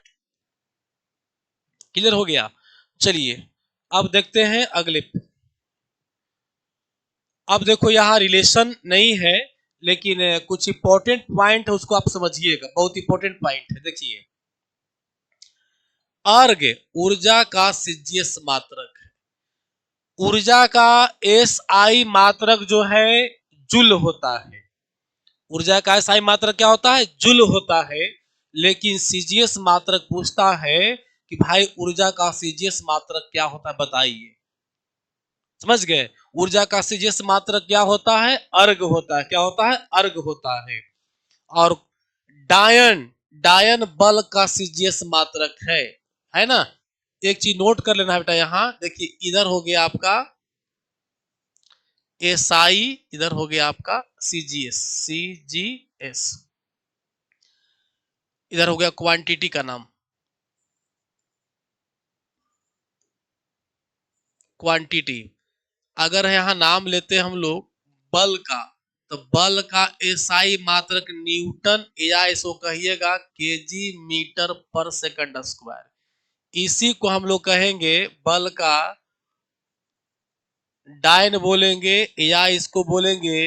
क्लियर हो गया। चलिए अब देखते हैं अगले। अब देखो यहां रिलेशन नहीं है, लेकिन कुछ इंपॉर्टेंट पॉइंट है, उसको आप समझिएगा, बहुत इंपॉर्टेंट पॉइंट है। देखिए, अर्ग ऊर्जा का सीजीएस मात्रक है। ऊर्जा का SI मात्रक जो है जूल होता है। ऊर्जा का SI मात्रक क्या होता है, जूल होता है। लेकिन सीजीएस मात्रक पूछता है कि भाई ऊर्जा का सीजीएस मात्रक क्या होता है, बताइए। समझ गए। ऊर्जा का सीजीएस मात्रक क्या होता है, अर्ग होता है। क्या होता है, अर्ग होता है। और डायन, डायन बल का सीजीएस मात्रक है ना। एक चीज नोट कर लेना है बेटा, यहां देखिए, इधर हो गया आपका SI, इधर हो गया आपका सीजीएस, इधर हो गया क्वांटिटी का नाम, क्वांटिटी। अगर यहां नाम लेते हैं हम लोग बल का, तो बल का SI मात्रक न्यूटन, या इसको कहिएगा केजी मीटर पर सेकंड स्क्वायर। इसी को हम लोग कहेंगे बल का डायन बोलेंगे, या इसको बोलेंगे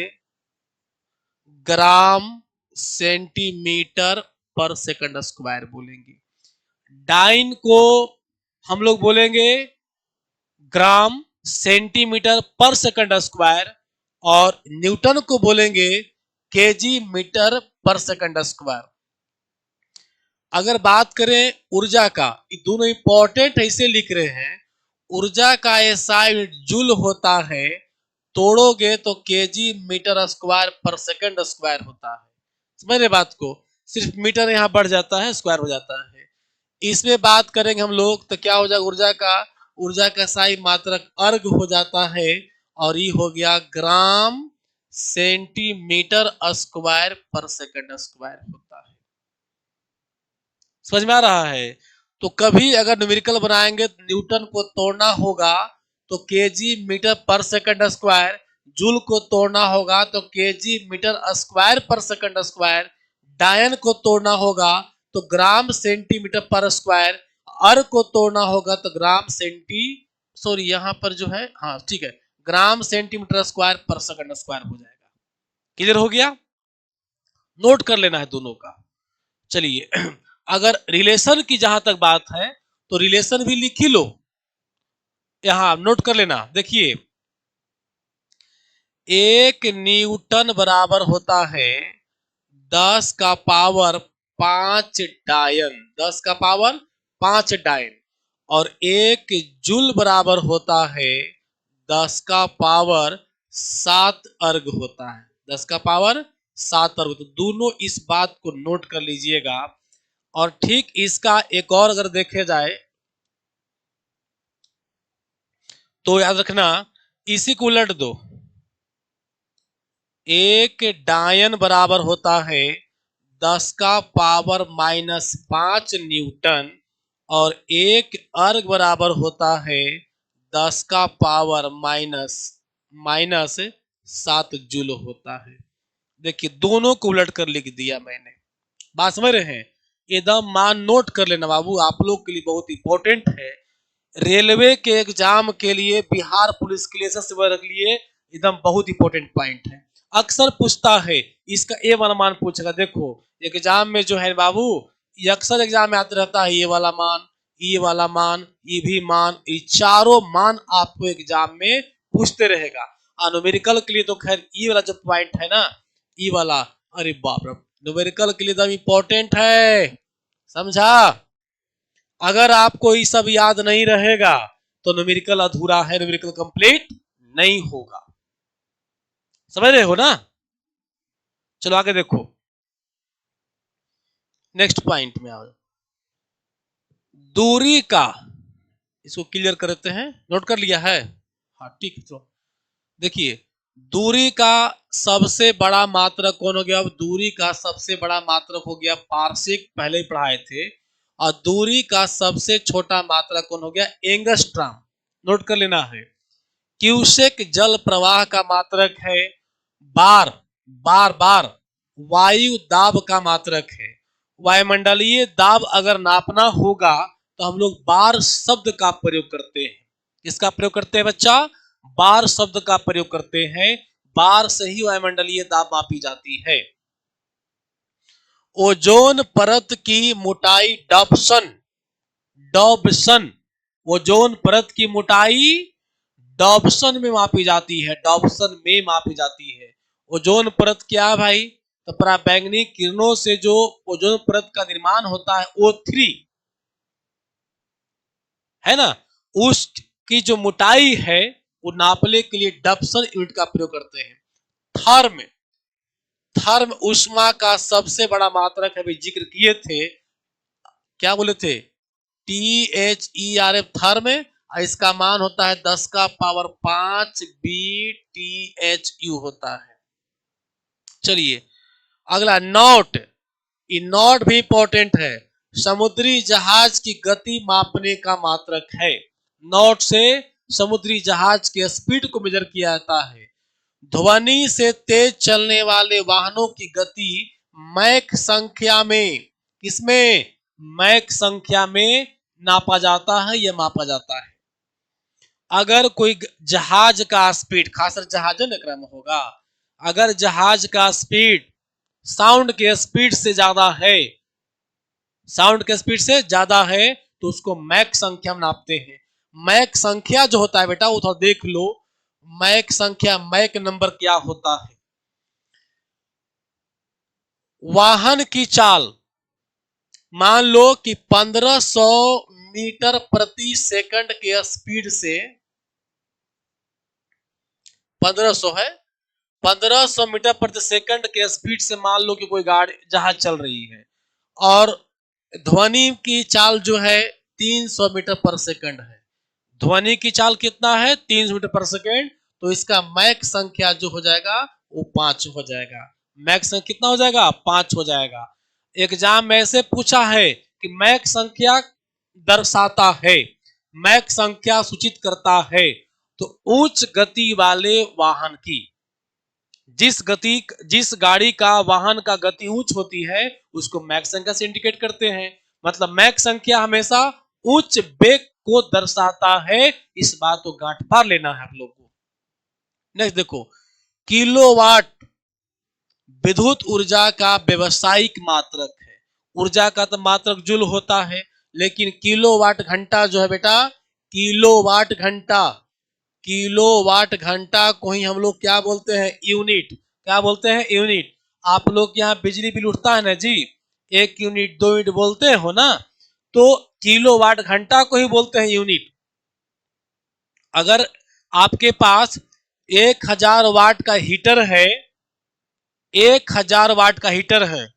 ग्राम सेंटीमीटर पर सेकंड स्क्वायर बोलेंगे। डाइन को हम लोग बोलेंगे ग्राम सेंटीमीटर पर सेकंड स्क्वायर, और न्यूटन को बोलेंगे केजी मीटर पर सेकंड स्क्वायर। अगर बात करें ऊर्जा का, ये दोनों इंपॉर्टेंट ऐसे लिख रहे हैं, ऊर्जा का SI जूल होता है, तोड़ोगे तो केजी मीटर स्क्वायर पर सेकंड स्क्वायर होता है। समझ रहे बात को, सिर्फ मीटर यहां बढ़ जाता है, स्क्वायर हो जाता है। इसमें बात करेंगे हम लोग तो क्या हो जाएगा, ऊर्जा का SI मात्रक अर्ग हो जाता है, और ये हो गया ग्राम सेंटीमीटर स्क्वायर पर सेकंड स्क्वायर होता है। समझ में आ रहा है। तो कभी अगर न्यूमेरिकल बनाएंगे तो न्यूटन को तोड़ना होगा तो केजी मीटर पर सेकंड स्क्वायर, जूल को तोड़ना होगा तो केजी मीटर स्क्वायर पर सेकंड स्क्वायर, डायन को तोड़ना होगा तो ग्राम सेंटीमीटर पर स्क्वायर, अर्ग को तोड़ना होगा तो ग्राम सेंटी, सॉरी यहां पर जो है, हाँ ठीक है, ग्राम सेंटीमीटर स्क्वायर पर सेकंड स्क्वायर हो जाएगा। क्लियर हो गया, नोट कर लेना है दोनों का। चलिए अगर रिलेशन की जहां तक बात है तो रिलेशन भी लिख ही लो, यहां नोट कर लेना। देखिए, 1 न्यूटन बराबर होता है 10 का पावर 5 डायन, 10 का पावर 5 डायन। और 1 जूल बराबर होता है 10 का पावर 7 अर्ग होता है, 10 का पावर 7 अर्ग। तो दोनों इस बात को नोट कर लीजिएगा। और ठीक इसका एक और अगर देखे जाए तो याद रखना, इसी को उलट दो, एक डायन बराबर होता है 10 का पावर -5 न्यूटन और एक अर्ग बराबर होता है 10 का पावर माइनस 7 जूल होता है। देखिए दोनों को उलट कर लिख दिया मैंने। बात समझ रहे हैं? एकदम मान नोट कर लेना बाबू, आप लोग के लिए बहुत इंपॉर्टेंट है। रेलवे के एग्जाम के लिए, बिहार पुलिस के लिए, एसएससी के लिए एकदम बहुत इंपॉर्टेंट पॉइंट है। अक्सर पूछता है, इसका ए वाला मान पूछेगा। देखो एग्जाम में जो है बाबू, ये अक्सर एग्जाम में आता रहता है, ये वाला मान, ये वाला मान, ये भी मान, ये चारों मान आपको एग्जाम में पूछते रहेगा। न्यूमेरिकल के लिए तो खैर ये वाला जो पॉइंट है ना, ये वाला, अरे बाप रे, न्यूमेरिकल के लिए एकदम इंपॉर्टेंट है, समझा? अगर आपको ये सब याद नहीं रहेगा तो न्यूमेरिकल अधूरा है, न्यूमेरिकल कंप्लीट नहीं होगा। समझ रहे हो ना? चलो आगे देखो, नेक्स्ट पॉइंट में आओ। दूरी का, इसको क्लियर करते हैं, नोट कर लिया है? हाँ ठीक है। तो देखिए दूरी का सबसे बड़ा मात्रक कौन हो गया? अब दूरी का सबसे बड़ा मात्रक हो गया पार्शिक, पहले ही पढ़ाए थे। और दूरी का सबसे छोटा मात्रक कौन हो गया? एंगस्ट्रॉम। नोट कर लेना है। क्यूसेक जल प्रवाह का मात्रक है बार, बार वायु दाब का मात्रक है। वायुमंडलीय दाब अगर नापना होगा तो हम लोग बार शब्द का प्रयोग करते हैं। किसका प्रयोग करते हैं बच्चा? बार शब्द का प्रयोग करते हैं। बार से ही वायुमंडलीय दाब मापी जाती है। ओजोन परत की मोटाई डॉप्सन, डॉप्सन, ओजोन परत की मोटाई डॉप्सन में मापी जाती है, डॉप्सन में मापी जाती है। ओजोन परत क्या है भाई? तो पराबैंगनी किरणों से जो ओजोन परत का निर्माण होता है O3 है ना, उसकी जो मोटाई है वो नापने के लिए डॉप्सन यूनिट का प्रयोग करते हैं। थर्म, थर्म उष्मा का सबसे बड़ा मात्रक है, जिक्र किए थे, क्या बोले थे? THERM, therm. इसका मान होता है 10 का पावर 5 BTHU होता है। चलिए अगला नॉट, ये नॉट भी इंपॉर्टेंट है। समुद्री जहाज की गति मापने का मात्रक है। नॉट से समुद्री जहाज के स्पीड को मेजर किया जाता है। ध्वनि से तेज चलने वाले वाहनों की गति मैक संख्या में, किसमें? मैक संख्या में नापा जाता है, यह मापा जाता है। अगर कोई जहाज का स्पीड, खासकर जहाज में होगा, अगर जहाज का स्पीड साउंड के स्पीड से ज्यादा है, साउंड के स्पीड से ज्यादा है, तो उसको मैक संख्या में नापते हैं। मैक संख्या जो होता है बेटा, वो थोड़ा देख लो। मैक संख्या, मैक नंबर क्या होता है? वाहन की चाल, मान लो कि 1500 मीटर प्रति सेकंड के स्पीड से, 1500 है, 1500 मीटर प्रति सेकंड के स्पीड से मान लो कि कोई गाड़ी, जहाज चल रही है, और ध्वनि की चाल जो है 300 मीटर पर सेकंड है। ध्वनि की चाल कितना है? 300 मीटर पर सेकंड। तो इसका मैक संख्या जो हो जाएगा वो 5 हो जाएगा। मैक संख्या कितना हो जाएगा? 5 हो जाएगा। एग्जाम में ऐसे पूछा है कि मैक संख्या दर्शाता है, मैक संख्या सूचित करता है, तो उच्च गति वाले वाहन की, जिस गाड़ी का, वाहन का गति उच्च होती है, उसको मैक संख्या से इंडिकेट करते हैं। मतलब मैक संख्या हमेशा उच्च वेग को दर्शाता है। इस बात को गांठ फाड़ लेना है आप लोग को। नेक्स्ट देखो, किलोवाट विद्युत ऊर्जा का व्यवसायिक मात्रक है। ऊर्जा का तो मात्रक जूल होता है, लेकिन किलोवाट घंटा जो है बेटा, किलोवाट घंटा, किलोवाट घंटा को ही हम लोग क्या बोलते हैं? यूनिट। क्या बोलते हैं? यूनिट। आप लोग यहाँ बिजली बिल उठता है ना जी, 1 यूनिट 2 यूनिट बोलते हो ना, तो किलोवाट घंटा को ही बोलते हैं यूनिट। अगर आपके पास 1000 वाट का हीटर है, 1000 वाट का हीटर है,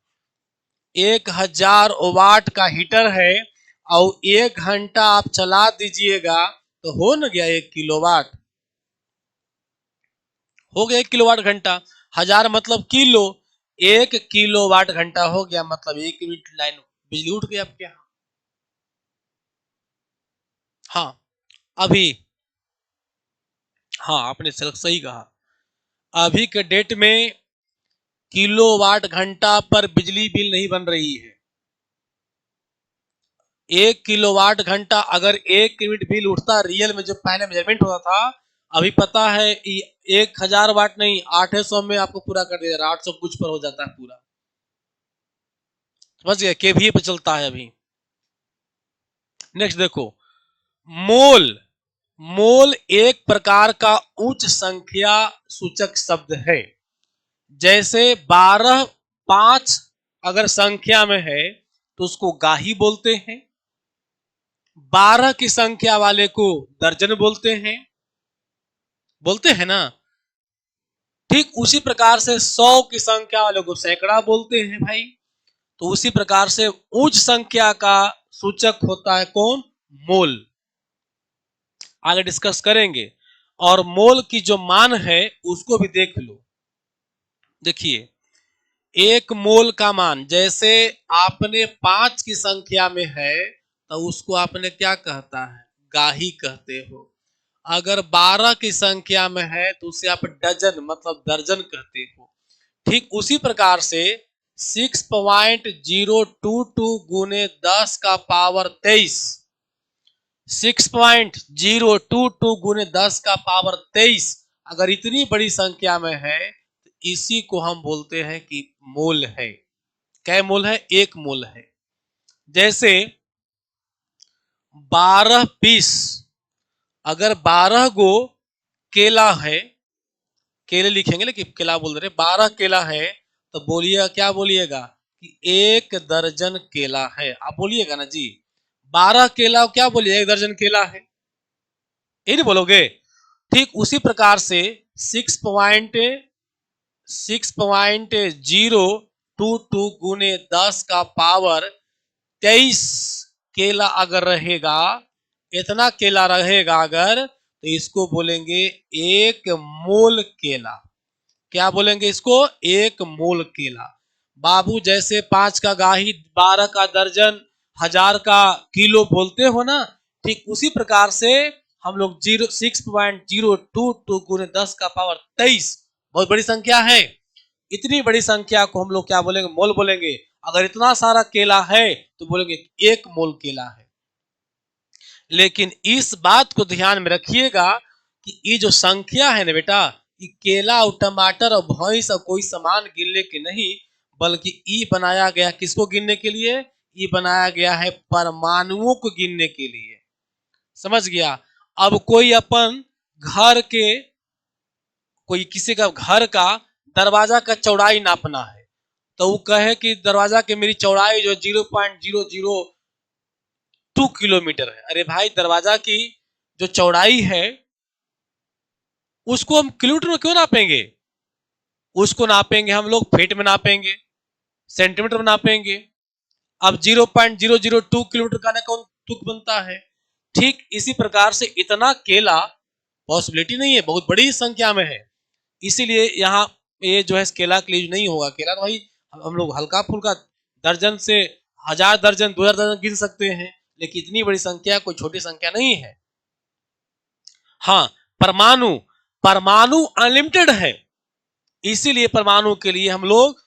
1000 वाट का हीटर है, और 1 घंटा आप चला दीजिएगा तो हो न गया 1 किलोवाट, हो गया 1 किलोवाट घंटा। 1000 मतलब किलो, 1 किलोवाट घंटा हो गया, मतलब 1 यूनिट लाइन बिजली उठ गई आपके यहाँ। हाँ अभी, हाँ आपने सही कहा, अभी के डेट में किलोवाट घंटा पर बिजली बिल नहीं बन रही है। 1 किलोवाट घंटा अगर 1 यूनिट बिल उठता रियल में, जो पहले मेजरमेंट होता था, अभी पता है 1000 वाट नहीं 800 में आपको पूरा कर देगा, 800 कुछ पर हो जाता है पूरा, समझ गए, केवीए पे चलता है अभी। नेक्स्ट देखो, मोल। मोल एक प्रकार का उच्च संख्या सूचक शब्द है। जैसे 12 5 अगर संख्या में है तो उसको गाही बोलते हैं, 12 की संख्या वाले को दर्जन बोलते हैं, बोलते हैं ना। ठीक उसी प्रकार से 100 की संख्या वाले को सैकड़ा बोलते हैं भाई। तो उसी प्रकार से उच्च संख्या का सूचक होता है कौन? मोल। आगे डिस्कस करेंगे। और मोल की जो मान है उसको भी देख लो। देखिए, 1 मोल का मान, जैसे आपने 5 की संख्या में है तो उसको आपने क्या कहता है? गाही कहते हो। अगर 12 की संख्या में है तो उसे आप डजन मतलब दर्जन कहते हो। ठीक उसी प्रकार से 6.022 गुने 10 का पावर 23, 6.022 गुने 10 का पावर 23 अगर इतनी बड़ी संख्या में है तो इसी को हम बोलते हैं कि मोल है। क्या मोल है? 1 मोल है। जैसे 12 पीस, अगर 12 गो केला है, केले लिखेंगे लेकिन केला बोल रहे, 12 केला है तो बोलिएगा, क्या बोलिएगा कि 1 दर्जन केला है, आप बोलिएगा ना जी। 12 केला क्या बोलिए? 1 दर्जन केला है, ये नहीं बोलोगे? ठीक उसी प्रकार से 6.022 गुने 10 का पावर 23 केला अगर रहेगा, इतना केला रहेगा अगर, तो इसको बोलेंगे 1 मोल केला। क्या बोलेंगे इसको? 1 मोल केला। बाबू जैसे 5 का गाही, 12 का दर्जन, 1000 का किलो बोलते हो ना, ठीक उसी प्रकार से हम लोग 6.022 गुने 10 का पावर 23, बहुत बड़ी संख्या है, इतनी बड़ी संख्या को हम लोग क्या बोलेंगे? मोल बोलेंगे। अगर इतना सारा केला है तो बोलेंगे 1 मोल केला है। लेकिन इस बात को ध्यान में रखिएगा कि ये जो संख्या है ना बेटा, ये केला और टमाटर और भैंस और कोई सामान गिनने के नहीं, बल्कि ये बनाया गया किसको गिनने के लिए? ये बनाया गया है परमाणुओं को गिनने के लिए। समझ गया? अब कोई अपन घर के, कोई किसी का घर का दरवाजा का चौड़ाई नापना है, तो वो कहे कि दरवाजा की मेरी चौड़ाई जो 0.002 किलोमीटर है। अरे भाई, दरवाजा की जो चौड़ाई है उसको हम किलोमीटर में क्यों नापेंगे? उसको नापेंगे हम लोग फीट में नापेंगे, सेंटीमीटर में नापेंगे। अब 0.002 किलोमीटर का कौन तुक बनता है? ठीक इसी प्रकार से इतना केला पॉसिबिलिटी नहीं है, बहुत बड़ी संख्या में है, इसीलिए यहाँ ये जो है केला के लिए नहीं होगा। केला तो भाई हम लोग हल्का फुल्का दर्जन से 1000 दर्जन 2000 दर्जन गिन सकते हैं, लेकिन इतनी बड़ी संख्या कोई छोटी संख्या नहीं है। हाँ, परमाणु, परमाणु अनलिमिटेड है, इसीलिए परमाणु के लिए हम लोग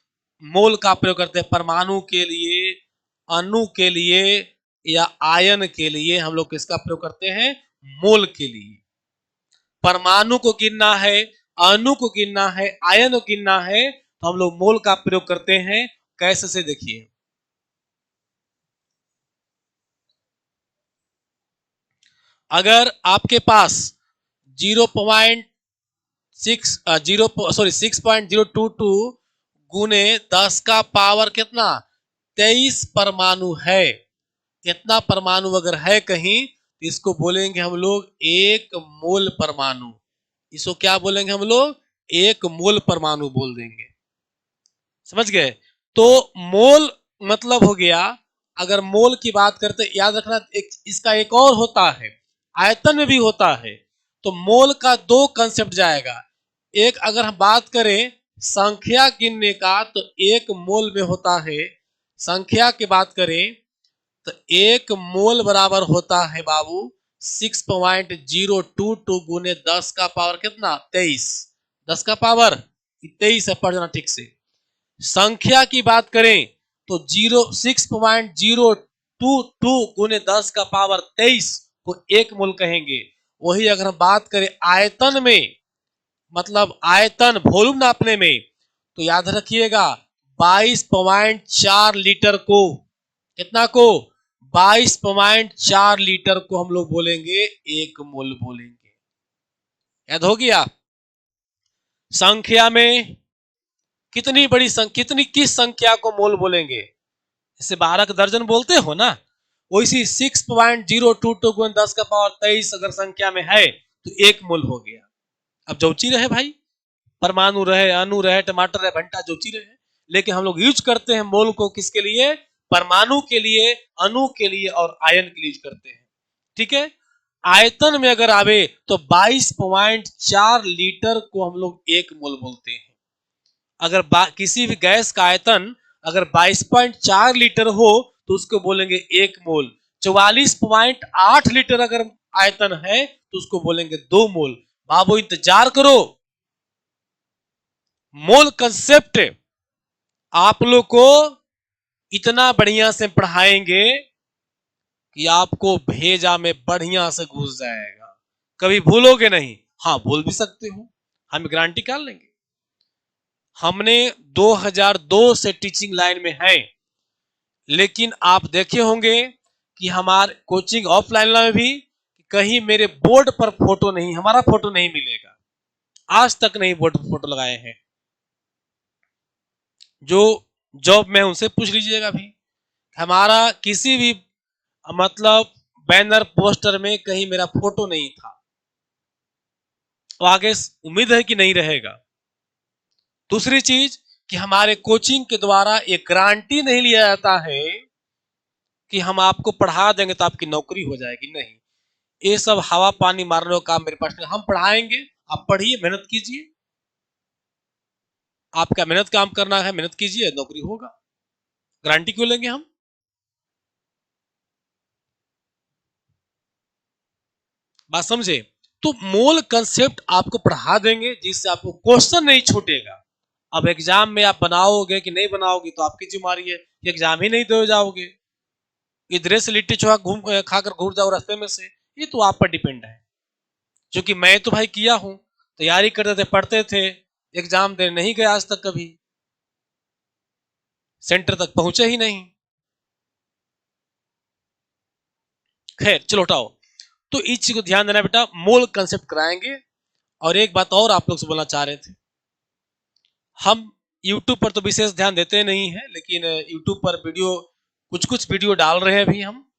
मोल का प्रयोग करते हैं। परमाणु के लिए, अणु के लिए या आयन के लिए हम लोग किसका प्रयोग करते हैं? मोल के लिए। परमाणु को गिनना है, अणु को गिनना है, आयन को गिनना है, तो हम लोग मोल का प्रयोग करते हैं। कैसे से देखिए, अगर आपके पास 6.022 गुने 10 का पावर कितना? 23 परमाणु है। इतना परमाणु अगर है कहीं तो इसको बोलेंगे हम लोग 1 मोल परमाणु। इसको क्या बोलेंगे हम लोग? 1 मोल परमाणु बोल देंगे। समझ गए? तो मोल मतलब हो गया, अगर मोल की बात करते याद रखना, इसका एक और होता है, आयतन में भी होता है। तो मोल का 2 कंसेप्ट जाएगा। एक अगर हम बात करें संख्या गिनने का तो एक मोल में होता है। संख्या की बात करें तो एक मोल बराबर होता है बाबू 6.022 गुने 10 का पावर कितना 23। 10 का पावर 23 है, पढ़ जाना ठीक से। संख्या की बात करें तो 6.022 गुने 10 का पावर 23 को एक मोल कहेंगे। वही अगर हम बात करें आयतन में, मतलब आयतन वॉल्यूम नापने में, तो याद रखिएगा 22.4 लीटर को, कितना को 22.4 लीटर को हम लोग बोलेंगे एक मोल बोलेंगे। याद हो गया। संख्या में कितनी बड़ी संख्या, कितनी किस संख्या को मोल बोलेंगे, जैसे 12 का दर्जन बोलते हो ना, वैसी 6.022 गुण 10 का पावर 23 अगर संख्या में है तो एक मोल हो गया। अब जौची रहे भाई, परमाणु रहे, अणु रहे, टमाटर रहे, भंटा जौची रहे, लेकिन हम लोग यूज करते हैं मोल को किसके लिए, परमाणु के लिए, अणु के लिए और आयन के लिए यूज करते हैं। ठीक है। आयतन में अगर आवे तो 22.4 लीटर को हम लोग एक मोल बोलते हैं। अगर किसी भी गैस का आयतन अगर 22.4 लीटर हो तो उसको बोलेंगे एक मोल। 44.8 लीटर अगर आयतन है तो उसको बोलेंगे दो मोल। बाबू इंतजार करो, मोल कंसेप्ट आप लोग को इतना बढ़िया से पढ़ाएंगे कि आपको भेजा में बढ़िया से घुस जाएगा, कभी भूलोगे नहीं। हाँ भूल भी सकते हो, हम गारंटी कर लेंगे। हमने 2002 से टीचिंग लाइन में है, लेकिन आप देखे होंगे कि हमारे कोचिंग ऑफलाइन में भी कहीं मेरे बोर्ड पर फोटो नहीं, हमारा फोटो नहीं मिलेगा, आज तक नहीं बोर्ड पर फोटो लगाए हैं। जो जॉब में उनसे पूछ लीजिएगा भी, हमारा किसी भी मतलब बैनर पोस्टर में कहीं मेरा फोटो नहीं था। तो आगे उम्मीद है कि नहीं रहेगा। दूसरी चीज कि हमारे कोचिंग के द्वारा एक गारंटी नहीं लिया जाता है कि हम आपको पढ़ा देंगे तो आपकी नौकरी हो जाएगी, नहीं। ये सब हवा पानी मारने का काम मेरे पास नहीं। हम पढ़ाएंगे, आप पढ़िए, मेहनत कीजिए, आपका मेहनत काम करना है, मेहनत कीजिए, नौकरी होगा। गारंटी क्यों लेंगे हम। बात समझे। तो मोल कंसेप्ट आपको पढ़ा देंगे जिससे आपको क्वेश्चन नहीं छूटेगा। अब एग्जाम में आप बनाओगे कि नहीं बनाओगे तो आपकी जिम्मेदारी है, एग्जाम ही नहीं दे जाओगे, इधर से लिट्टी चोखा घूम खाकर घूर जाओ रास्ते में से, ये तो आप पर डिपेंड है। क्योंकि मैं तो भाई किया हूं, तैयारी करते थे, पढ़ते थे, एग्जाम देने नहीं गए आज तक, कभी सेंटर तक पहुंचे ही नहीं। खैर चलो हटाओ। तो इस चीज को ध्यान देना बेटा, मोल कंसेप्ट कराएंगे। और एक बात और आप लोग से बोलना चाह रहे थे, हम YouTube पर तो विशेष ध्यान देते नहीं है, लेकिन YouTube पर वीडियो कुछ कुछ वीडियो डाल रहे हैं अभी हम।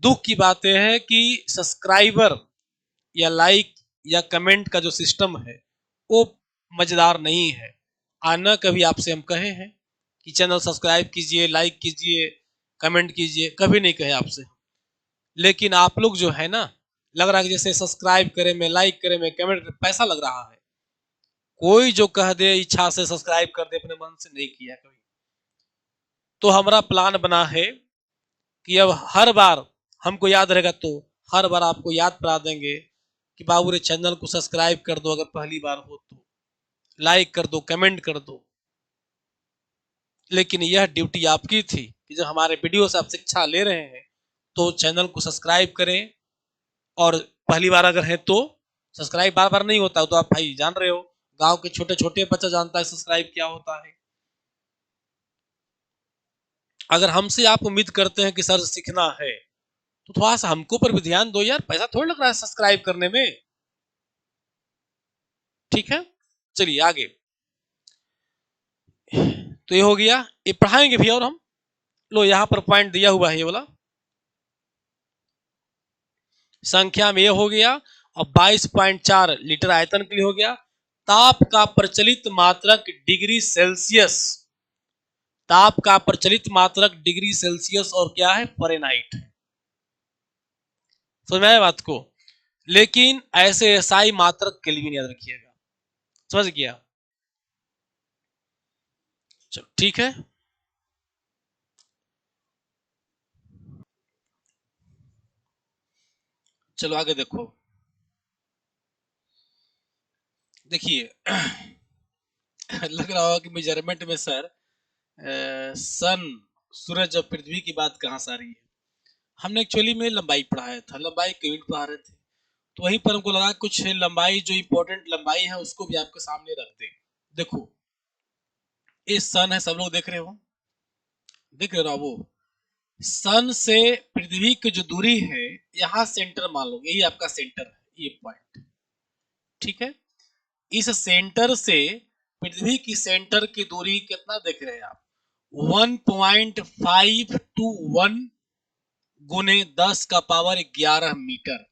दुख की बात यह है कि सब्सक्राइबर या लाइक या कमेंट का जो सिस्टम है वो मजेदार नहीं है। आना कभी आपसे हम कहे हैं कि चैनल सब्सक्राइब कीजिए, लाइक कीजिए, कमेंट कीजिए, कभी नहीं कहे आपसे। लेकिन आप लोग जो है ना, लग रहा है कि जैसे सब्सक्राइब करें में, लाइक करें में, कमेंट करें, पैसा लग रहा है। कोई जो कह दे इच्छा से सब्सक्राइब कर दे, अपने मन से नहीं किया कभी। तो हमारा प्लान बना है कि अब हर बार हमको याद रहेगा तो हर बार आपको याद करा देंगे कि बाबू रे चैनल को सब्सक्राइब कर दो, अगर पहली बार हो तो लाइक कर दो, कमेंट कर दो। लेकिन यह ड्यूटी आपकी थी कि जब हमारे वीडियो से आप शिक्षा ले रहे हैं तो चैनल को सब्सक्राइब करें। और पहली बार अगर है तो सब्सक्राइब बार बार नहीं होता, तो आप भाई जान रहे हो, गांव के छोटे छोटे बच्चा जानता है सब्सक्राइब क्या होता है। अगर हमसे आप उम्मीद करते हैं कि सर सीखना है तो थोड़ा सा हमको पर भी ध्यान दो यार, पैसा थोड़ा लग रहा है सब्सक्राइब करने में। ठीक है, चलिए आगे। तो ये हो गया, ये पढ़ाएंगे भी। और हम लो यहाँ पर पॉइंट दिया हुआ है ये वाला, संख्या में ये हो गया। और 22.4 लीटर आयतन के लिए हो गया। ताप का प्रचलित मात्रक डिग्री सेल्सियस, ताप का प्रचलित मात्रक डिग्री सेल्सियस और क्या है, फ़ारेनहाइट। समझ में आया बात को। लेकिन ऐसे एसआई मात्रक केल्विन याद रखिएगा, समझ गया। चलो ठीक है। चलो आगे देखो। देखिए लग रहा होगा कि मेजरमेंट में सर सन, सूरज और पृथ्वी की बात कहाँ से आ रही है। हमने एक्चुअली में लंबाई पढ़ाया था, लंबाई यूनिट पढ़ा रहे थे, तो वहीं पर हमको लगा कुछ लंबाई जो इंपॉर्टेंट लंबाई है उसको भी आपके सामने रख दे। देखो ये सन है, सब लोग देख रहे हो, देख रहे हो वो सन से पृथ्वी की जो दूरी है, यहाँ सेंटर मान लो, यही आपका सेंटर है, ये पॉइंट, ठीक है। इस सेंटर से पृथ्वी की सेंटर की दूरी कितना देख रहे हैं आप, 1.521 गुने 10 का पावर 11 मीटर।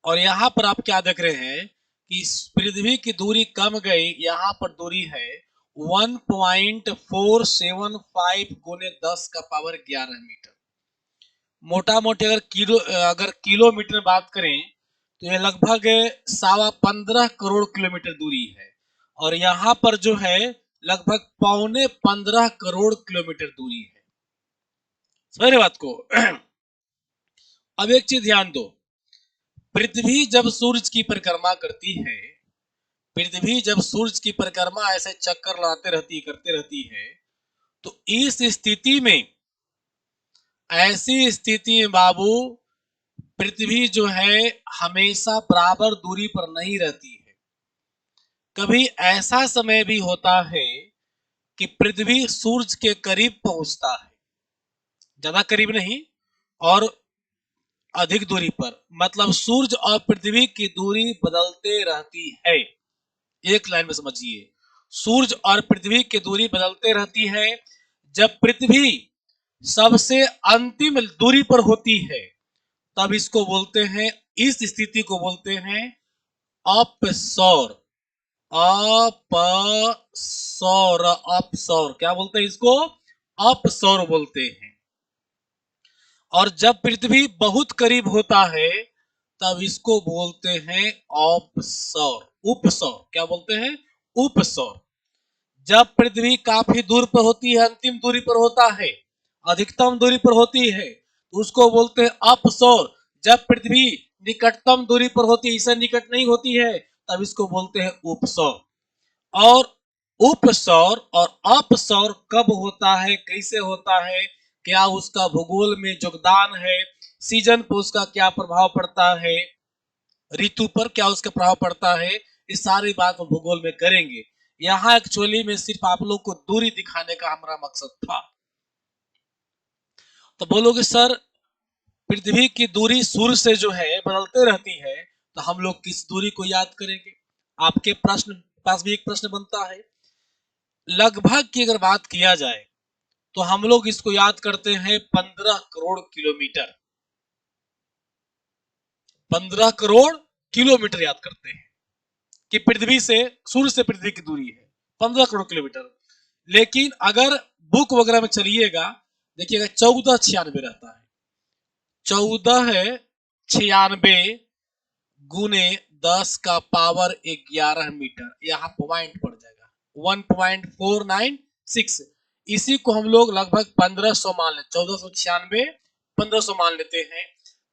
और यहाँ पर आप क्या देख रहे हैं कि पृथ्वी की दूरी कम गई, यहाँ पर दूरी है 1.475 गुने 10 का पावर 11 मीटर। मोटा मोटी अगर किलोमीटर बात करें तो ये लगभग 15.25 किलोमीटर दूरी है। और यहाँ पर जो है लगभग 15.25 किलोमीटर दूरी है। समझ रहे बात को अब एक चीज ध्यान दो, पृथ्वी जब सूरज की परिक्रमा करती है, पृथ्वी जब सूरज की परिक्रमा ऐसे चक्कर लगाते रहती करते रहती है, तो इस स्थिति में, ऐसी स्थिति में बाबू, पृथ्वी जो है हमेशा बराबर दूरी पर नहीं रहती है। कभी ऐसा समय भी होता है कि पृथ्वी सूरज के करीब पहुंचता है, ज्यादा करीब नहीं और अधिक दूरी पर, मतलब सूरज और पृथ्वी की दूरी बदलते रहती है। एक लाइन में समझिए, सूरज और पृथ्वी की दूरी बदलते रहती है। जब पृथ्वी सबसे अंतिम दूरी पर होती है, तब इसको बोलते हैं, इस स्थिति को बोलते हैं अपसौर। अपसौर, अपसौर क्या बोलते हैं इसको, अपसौर बोलते हैं। और जब पृथ्वी बहुत करीब होता है तब इसको बोलते हैं अपसौर, उपसौर, क्या बोलते हैं, उपसौर। जब पृथ्वी काफी दूर पर होती है, अंतिम दूरी पर होता है, अधिकतम दूरी पर होती है, तो उसको बोलते हैं अपसौर। जब पृथ्वी निकटतम दूरी पर होती है, इससे निकट नहीं होती है, तब इसको बोलते हैं उपसौर। और उपसौर और अपसौर कब होता है, कैसे होता है, क्या उसका भूगोल में योगदान है, सीजन पर उसका क्या प्रभाव पड़ता है, ऋतु पर क्या उसका प्रभाव पड़ता है, इस सारी बात हम भूगोल में करेंगे। यहाँ एक्चुअली में सिर्फ आप लोग को दूरी दिखाने का हमारा मकसद था। तो बोलोगे सर पृथ्वी की दूरी सूर्य से जो है बदलते रहती है, तो हम लोग किस दूरी को याद करेंगे। आपके प्रश्न पास भी एक प्रश्न बनता है। लगभग की अगर बात किया जाए तो हम लोग इसको याद करते हैं 15 करोड़ किलोमीटर। 15 करोड़ किलोमीटर याद करते हैं कि पृथ्वी से, सूर्य से पृथ्वी की दूरी है 15 करोड़ किलोमीटर। लेकिन अगर बुक वगैरह में चलिएगा, देखिएगा 1496 रहता है, 1496 गुने 10 का पावर 11 मीटर, यहाँ पॉइंट पड़ जाएगा 1.496। इसी को हम लोग लगभग 1500 मान लेते, 1496 1500 मान लेते हैं,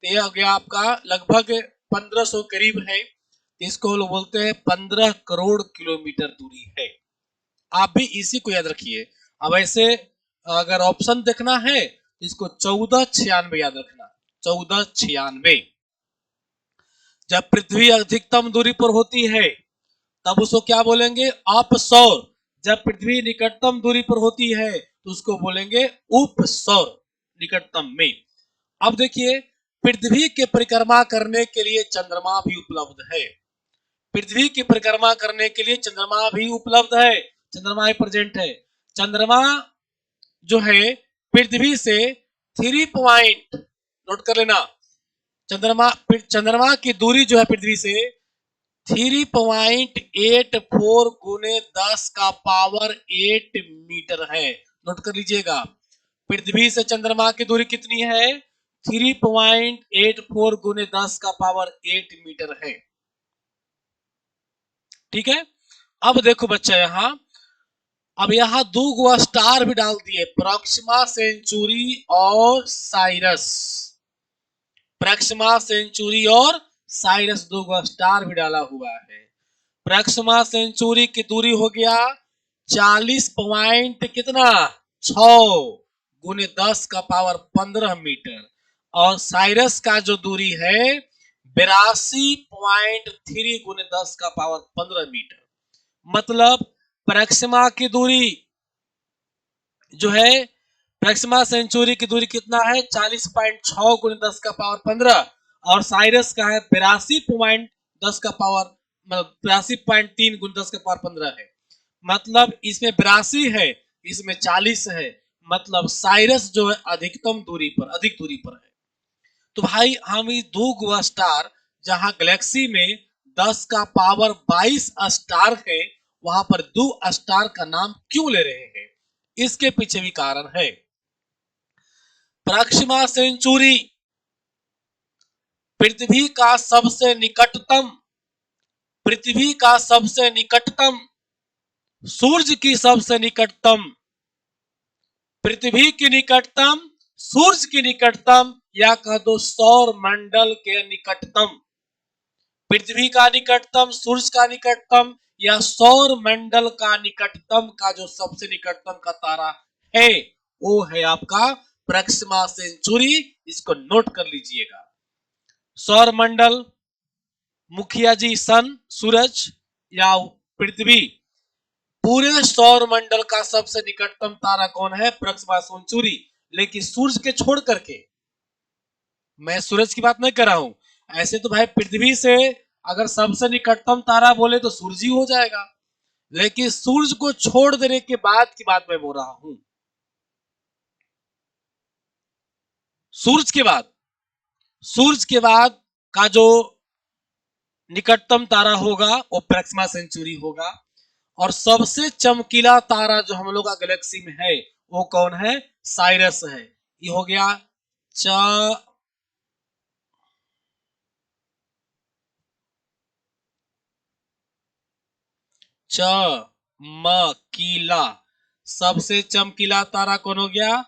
तो यह हो गया आपका लगभग 1500 करीब है। इसको हम लोग बोलते हैं 15 करोड़ किलोमीटर दूरी है। आप भी इसी को याद रखिए। अब ऐसे अगर ऑप्शन देखना है, इसको 1496 याद रखना, 1496। जब पृथ्वी अधिकतम दूरी पर होती है तब उसको क्या बोलेंगे, अपसौर। जब पृथ्वी निकटतम दूरी पर होती है तो उसको बोलेंगे उपसौर, निकटतम में। अब देखिए, पृथ्वी के परिक्रमा करने के लिए चंद्रमा भी उपलब्ध है, पृथ्वी की परिक्रमा करने के लिए चंद्रमा भी उपलब्ध है, चंद्रमा ही प्रेजेंट है। चंद्रमा जो है पृथ्वी से 3 पॉइंट, नोट कर लेना, चंद्रमा चंद्रमा की दूरी जो है पृथ्वी से 3.84 गुने 10 का पावर 8 मीटर है। नोट कर लीजिएगा, पृथ्वी से चंद्रमा की दूरी कितनी है, 3.84 गुने 10 का पावर 8 मीटर है। ठीक है। अब देखो बच्चा, यहां अब यहाँ दो गो स्टार भी डाल दिए, प्रॉक्सिमा सेंचुरी और साइरस। प्रॉक्सिमा सेंचुरी और साइरस दो गो स्टार भी डाला हुआ है। प्रॉक्सिमा सेंचुरी की दूरी हो गया 40 पॉइंट कितना 6 गुने 10 का पावर 15 मीटर, और साइरस का जो दूरी है 82.3 गुने 10 का पावर 15 मीटर। मतलब प्रॉक्सिमा की दूरी जो है, प्रॉक्सिमा सेंचुरी की दूरी कितना है 40.6 गुने 10 का पावर 15, और साइरस का है 82.10 का पावर, मतलब 82.3 गुने 10 का पावर 15 है। मतलब इसमें 82 है, इसमें 40 है, मतलब साइरस जो है अधिकतम दूरी पर, अधिक दूरी पर है। तो भाई हम ये दो गो स्टार, जहां गैलेक्सी में 10 का पावर 22 स्टार है, वहां पर दो स्टार का नाम क्यों ले रहे हैं, इसके पीछे भी कारण है। प्रॉक्सिमा सेंचुरी पृथ्वी का सबसे निकटतम, पृथ्वी का सबसे निकटतम, सूर्य की सबसे निकटतम, पृथ्वी की निकटतम, सूर्य की निकटतम, या कह दो सौर मंडल के निकटतम। पृथ्वी का निकटतम, सूर्य का निकटतम, या सौर मंडल का निकटतम का जो सबसे निकटतम का तारा है, वो है आपका प्रॉक्सिमा सेंचुरी। इसको नोट कर लीजिएगा। सौर मंडल, मुखिया जी सन, सूरज या पृथ्वी, पूरे सौर मंडल का सबसे निकटतम तारा कौन है, प्रॉक्सिमा सेंचुरी। लेकिन सूर्य के छोड़ करके, मैं सूरज की बात नहीं कर रहा हूं, ऐसे तो भाई पृथ्वी से अगर सबसे निकटतम तारा बोले तो सूरज ही हो जाएगा, लेकिन सूरज को छोड़ देने के बाद की बात मैं बोल रहा हूं। सूरज के बाद, सूरज के बाद का जो निकटतम तारा होगा वो प्रॉक्सिमा सेंचुरी होगा। और सबसे चमकीला तारा जो हम लोग का गैलेक्सी में है वो कौन है, साइरस है। ये हो गया च चमकीला, सबसे चमकीला तारा कौन हो गया,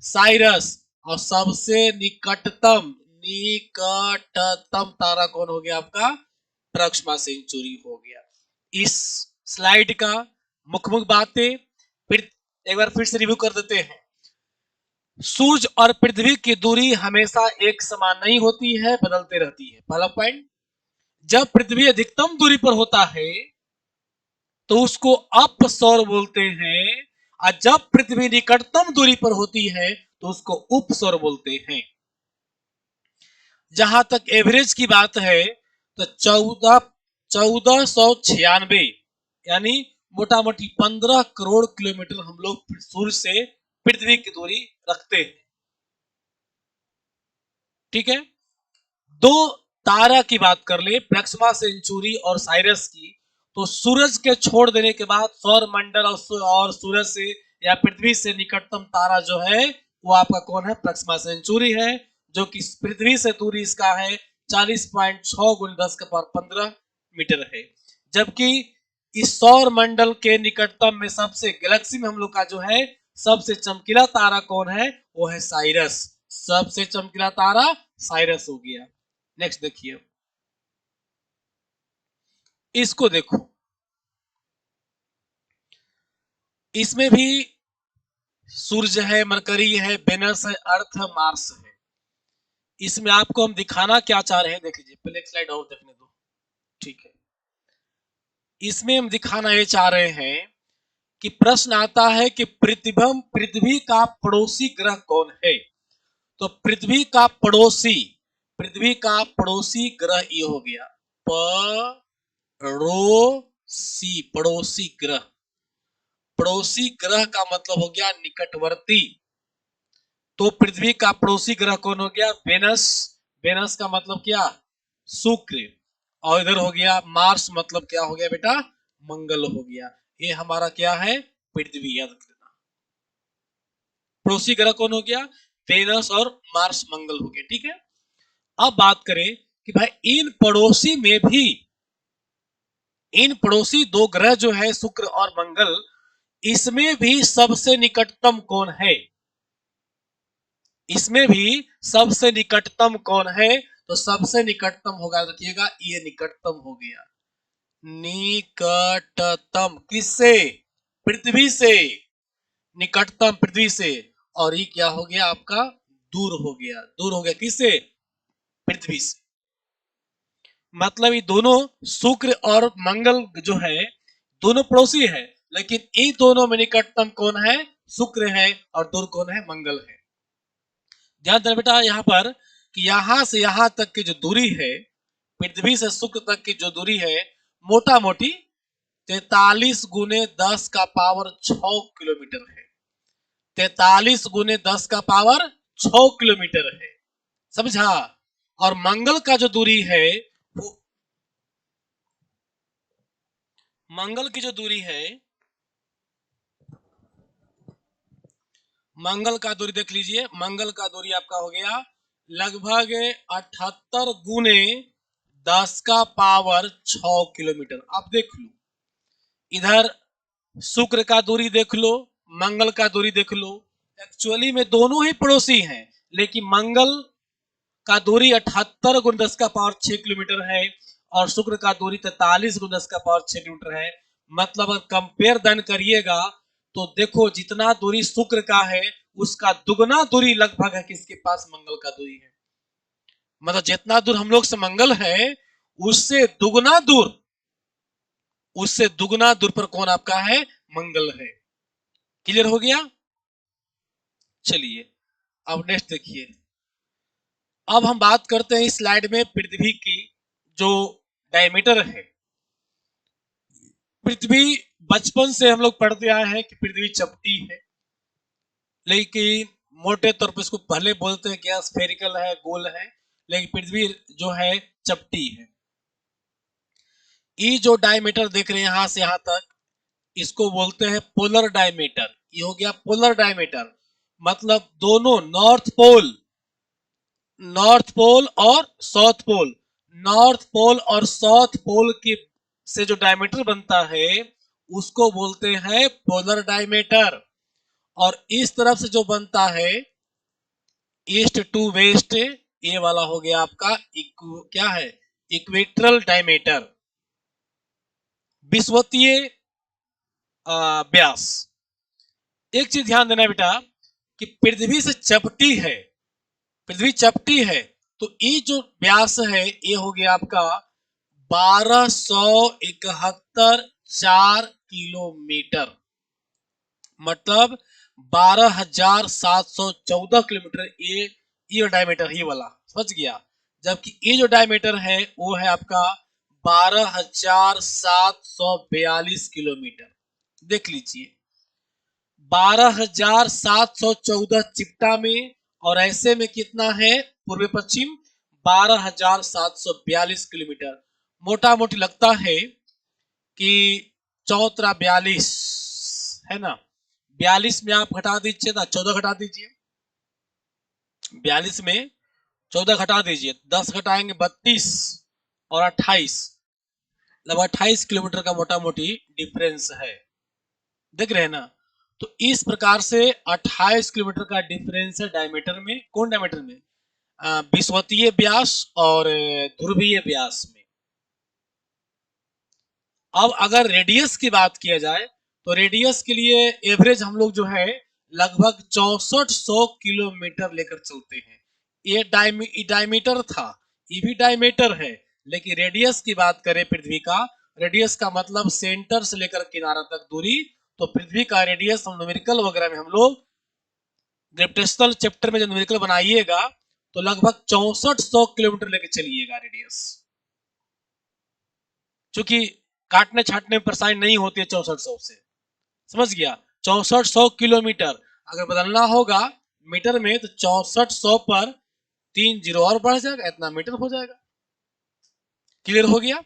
साइरस। और सबसे निकटतम, निकटतम तारा कौन हो गया आपका, प्रॉक्सिमा सेंचुरी हो गया। इस स्लाइड का मुख्य मुख्य बातें फिर एक बार फिर से रिव्यू कर देते हैं। सूर्य और पृथ्वी की दूरी हमेशा एक समान नहीं होती है, बदलते रहती है, पहला पॉइंट। जब पृथ्वी अधिकतम दूरी पर होता है तो उसको अप सौर बोलते हैं, और जब पृथ्वी निकटतम दूरी पर होती है तो उसको उप सौर बोलते हैं। जहां तक एवरेज की बात है तो 1496, यानी मोटा मोटी 15 करोड़ किलोमीटर हम लोग सूर्य से पृथ्वी की दूरी रखते हैं। ठीक है, दो तारा की बात कर ले, प्रॉक्सिमा सेंचुरी और साइरस की, तो सूरज के छोड़ देने के बाद सौर मंडल और सूरज से या पृथ्वी से निकटतम तारा जो है वो आपका कौन है, प्रॉक्सिमा सेंचुरी है, जो कि पृथ्वी से दूरी इसका है 40.6 गुने 10 का पावर 15 मीटर है। जबकि इस सौर मंडल के निकटतम में सबसे, गैलेक्सी में हम लोग का जो है सबसे चमकीला तारा कौन है, वो है साइरस। सबसे चमकीला तारा साइरस हो गया। नेक्स्ट देखिए, इसको देखो, इसमें भी सूर्य है, मरकरी है, वेनस है, अर्थ है, मार्स है। इसमें आपको हम दिखाना क्या चाह रहे हैं, देख लीजिए, पहले एक स्लाइड और देखने दो। ठीक है, इसमें हम दिखाना ये चाह रहे हैं कि प्रश्न आता है कि पृथ्वी का पड़ोसी ग्रह कौन है। तो पृथ्वी का पड़ोसी, पृथ्वी का पड़ोसी ग्रह ये हो गया पड़ोसी, पड़ोसी ग्रह। पड़ोसी ग्रह का मतलब हो गया निकटवर्ती। तो पृथ्वी का पड़ोसी ग्रह कौन हो गया, वेनस। वेनस का मतलब क्या, शुक्र। और इधर हो गया मार्स, मतलब क्या हो गया बेटा, मंगल हो गया। ये हमारा क्या है, पृथ्वी, याद रखना। पड़ोसी ग्रह कौन हो गया, वेनस और मार्स, मंगल हो गया। ठीक है, अब बात करें कि भाई इन पड़ोसी में भी, इन पड़ोसी दो ग्रह जो है शुक्र और मंगल, इसमें भी सबसे निकटतम कौन है? इसमें भी सबसे निकटतम कौन है? तो सबसे निकटतम होगा, देखिएगा ये निकटतम हो गया। निकटतम किससे? पृथ्वी से। निकटतम पृथ्वी से। और ये क्या हो गया आपका? दूर हो गया। दूर हो गया किससे? पृथ्वी से। मतलब ये दोनों शुक्र और मंगल जो है दोनों पड़ोसी है, लेकिन इन दोनों में निकटतम कौन है? शुक्र है। और दूर कौन है? मंगल है। ध्यान देना बेटा यहाँ पर कि यहां से यहां तक की जो दूरी है, पृथ्वी से शुक्र तक की जो दूरी है, मोटा मोटी 43 × 10⁻⁶ है। 43 × 10⁻⁶ है। समझा? और मंगल का जो दूरी है वो, मंगल की जो दूरी है, मंगल का दूरी देख लीजिए। मंगल का दूरी आपका हो गया लगभग 78 × 10⁻⁶ आप देख लो। इधर शुक्र का दूरी देख लो, मंगल का दूरी देख लो। एक्चुअली में दोनों ही पड़ोसी हैं, लेकिन मंगल का दूरी 78 × 10⁻⁶ है और शुक्र का दूरी 43 × 10⁻⁶ है। मतलब अगर कंपेयर देन करिएगा तो देखो जितना दूरी शुक्र का है उसका दुगना दूरी लगभग है किसके पास? मंगल का दूरी है। मतलब जितना दूर हम लोग से मंगल है उससे दुगना दूर, उससे दुगना दूर पर कौन आपका है? मंगल है। क्लियर हो गया? चलिए अब नेक्स्ट देखिए। अब हम बात करते हैं इस स्लाइड में पृथ्वी की जो डायमीटर है। पृथ्वी बचपन से हम लोग पढ़ते आए हैं कि पृथ्वी चपटी है, लेकिन मोटे तौर पर इसको पहले बोलते हैं क्या? स्फेरिकल है, गोल है, लेकिन पृथ्वी जो है चपटी है। ये जो डायमीटर देख रहे हैं यहां से यहां तक, इसको बोलते हैं पोलर डायमीटर। ये हो गया पोलर डायमीटर। मतलब दोनों नॉर्थ पोल और साउथ पोल, नॉर्थ पोल और साउथ पोल की से जो डायमीटर बनता है उसको बोलते हैं पोलर डायमीटर। और इस तरफ से जो बनता है ईस्ट टू वेस्ट, ये वाला हो गया आपका क्या है? इक्वेटरल डायमीटर, विषुवतीय व्यास। एक चीज ध्यान देना बेटा कि पृथ्वी से चपटी है, पृथ्वी चपटी है, तो ये जो व्यास है ये हो गया आपका 1271.4 किलोमीटर। मतलब 12,714 किलोमीटर। ये डायमीटर ही वाला समझ गया। जबकि ये जो डायमीटर है वो है आपका 12,742 किलोमीटर। देख लीजिए 12,714 चिपटा में, और ऐसे में कितना है पूर्व पश्चिम? 12,742 किलोमीटर। मोटा मोटी लगता है कि 1442 है ना। 42 में आप घटा दीजिए ना, 14 घटा दीजिए। 42 में 14 घटा दीजिए, 10 घटाएंगे 32 और 28, मतलब 28 किलोमीटर का मोटा मोटी डिफरेंस है। देख रहे हैं ना। तो इस प्रकार से 28 किलोमीटर का डिफरेंस है डायमीटर में। कौन डायमीटर में? विषुवतीय व्यास और ध्रुवीय व्यास में। अब अगर रेडियस की बात किया जाए तो रेडियस के लिए एवरेज हम लोग जो है लगभग 6400 किलोमीटर लेकर चलते हैं। ये डायमीटर था, ये भी डायमीटर है, लेकिन रेडियस की बात करें पृथ्वी का, रेडियस का मतलब सेंटर से लेकर किनारा तक दूरी। तो पृथ्वी का रेडियस हम न्यूमेरिकल वगैरह में हम लोग ग्रेविटेशनल चैप्टर में जो न्यूमेरिकल बनाइएगा तो लगभग 6400 किलोमीटर लेके चलिएगा रेडियस। क्योंकि काटने छाटने में परेशानी नहीं होती है 6400 से। समझ गया? 6400 किलोमीटर अगर बदलना होगा मीटर में तो 6400 पर 3 जीरो और बढ़ जाएगा, इतना मीटर हो जाएगा। क्लियर हो गया?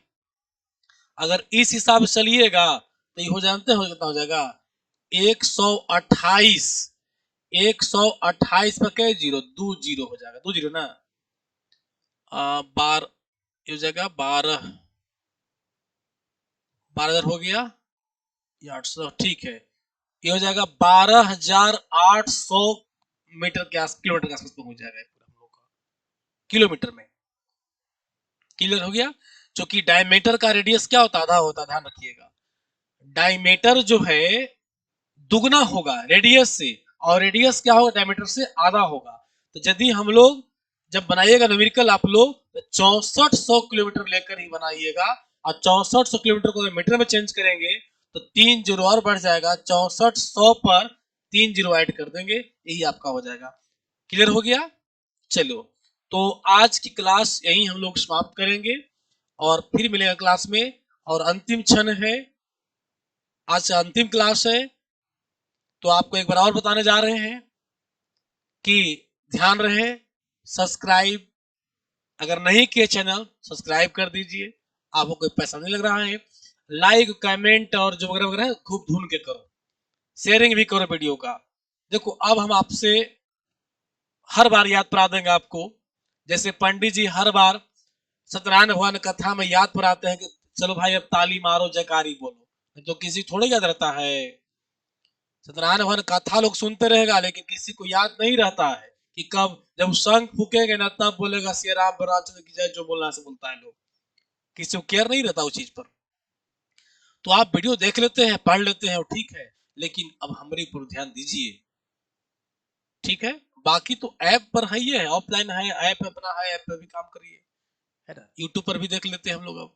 अगर इस हिसाब से चलिएगा तो ये हो जानते हो कितना हो जाएगा? 128। 128 पर क्या जीरो? 2 जीरो हो जाएगा, 2 जीरो ना। बार हो जाएगा 12, 12,000 हो गया, 800 ठीक है। ये हो जाएगा 12,800 मीटर के आस किलोमीटर के आसपास पहुंच जाएगा पूरा हम लोग का किलोमीटर में। क्लियर हो गया। जो कि डायमीटर का रेडियस क्या होता है, आधा होता है, ध्यान रखिएगा। डायमीटर जो है दुगना होगा रेडियस से, और रेडियस क्या होगा, डायमीटर से आधा होगा। तो यदि हम लोग जब बनाइएगा न्यूमेरिकल आप लोग 6400 किलोमीटर लेकर ही बनाइएगा, और 6400 किलोमीटर को मीटर में चेंज करेंगे तो 3 जीरो और बढ़ जाएगा, 6400 पर 3 जीरो ऐड कर देंगे, यही आपका हो जाएगा। क्लियर हो गया। चलो, तो आज की क्लास यही हम लोग समाप्त करेंगे और फिर मिलेगा क्लास में। और अंतिम क्षण है, आज से अंतिम क्लास है, तो आपको एक बार और बताने जा रहे हैं कि ध्यान रहे, सब्सक्राइब अगर नहीं किए चैनल सब्सक्राइब कर दीजिए, आपको कोई पैसा नहीं लग रहा है। लाइक कमेंट और जो वगैरह वगैरह खूब ढूंढ के करो, शेयरिंग भी करो वीडियो का। देखो अब हम आपसे हर बार याद करा देंगे आपको, जैसे पंडित जी हर बार सत्यनारायण भगवान कथा में याद कराते हैं कि चलो भाई अब ताली मारो जयकारी बोलो, तो किसी थोड़े याद रहता है। सत्यनारायण भगवान कथा लोग सुनते रहेगा, लेकिन किसी को याद नहीं रहता है कि कब जब शंख फूकेंगे ना तब बोलेगा श्री राम रामचंद्र की जय, जो बोलना से बोलता है लोग, किसी को केयर नहीं रहता उस चीज पर। तो आप वीडियो देख लेते हैं, पढ़ लेते हैं, ठीक है, लेकिन अब हमारे ऊपर ध्यान दीजिए, ठीक है। बाकी तो ऐप पर है, ये है ऑफलाइन है, ऐप अपना है, ऐप पर भी काम करिए, है ना। यूट्यूब पर भी देख लेते हैं हम लोग अब।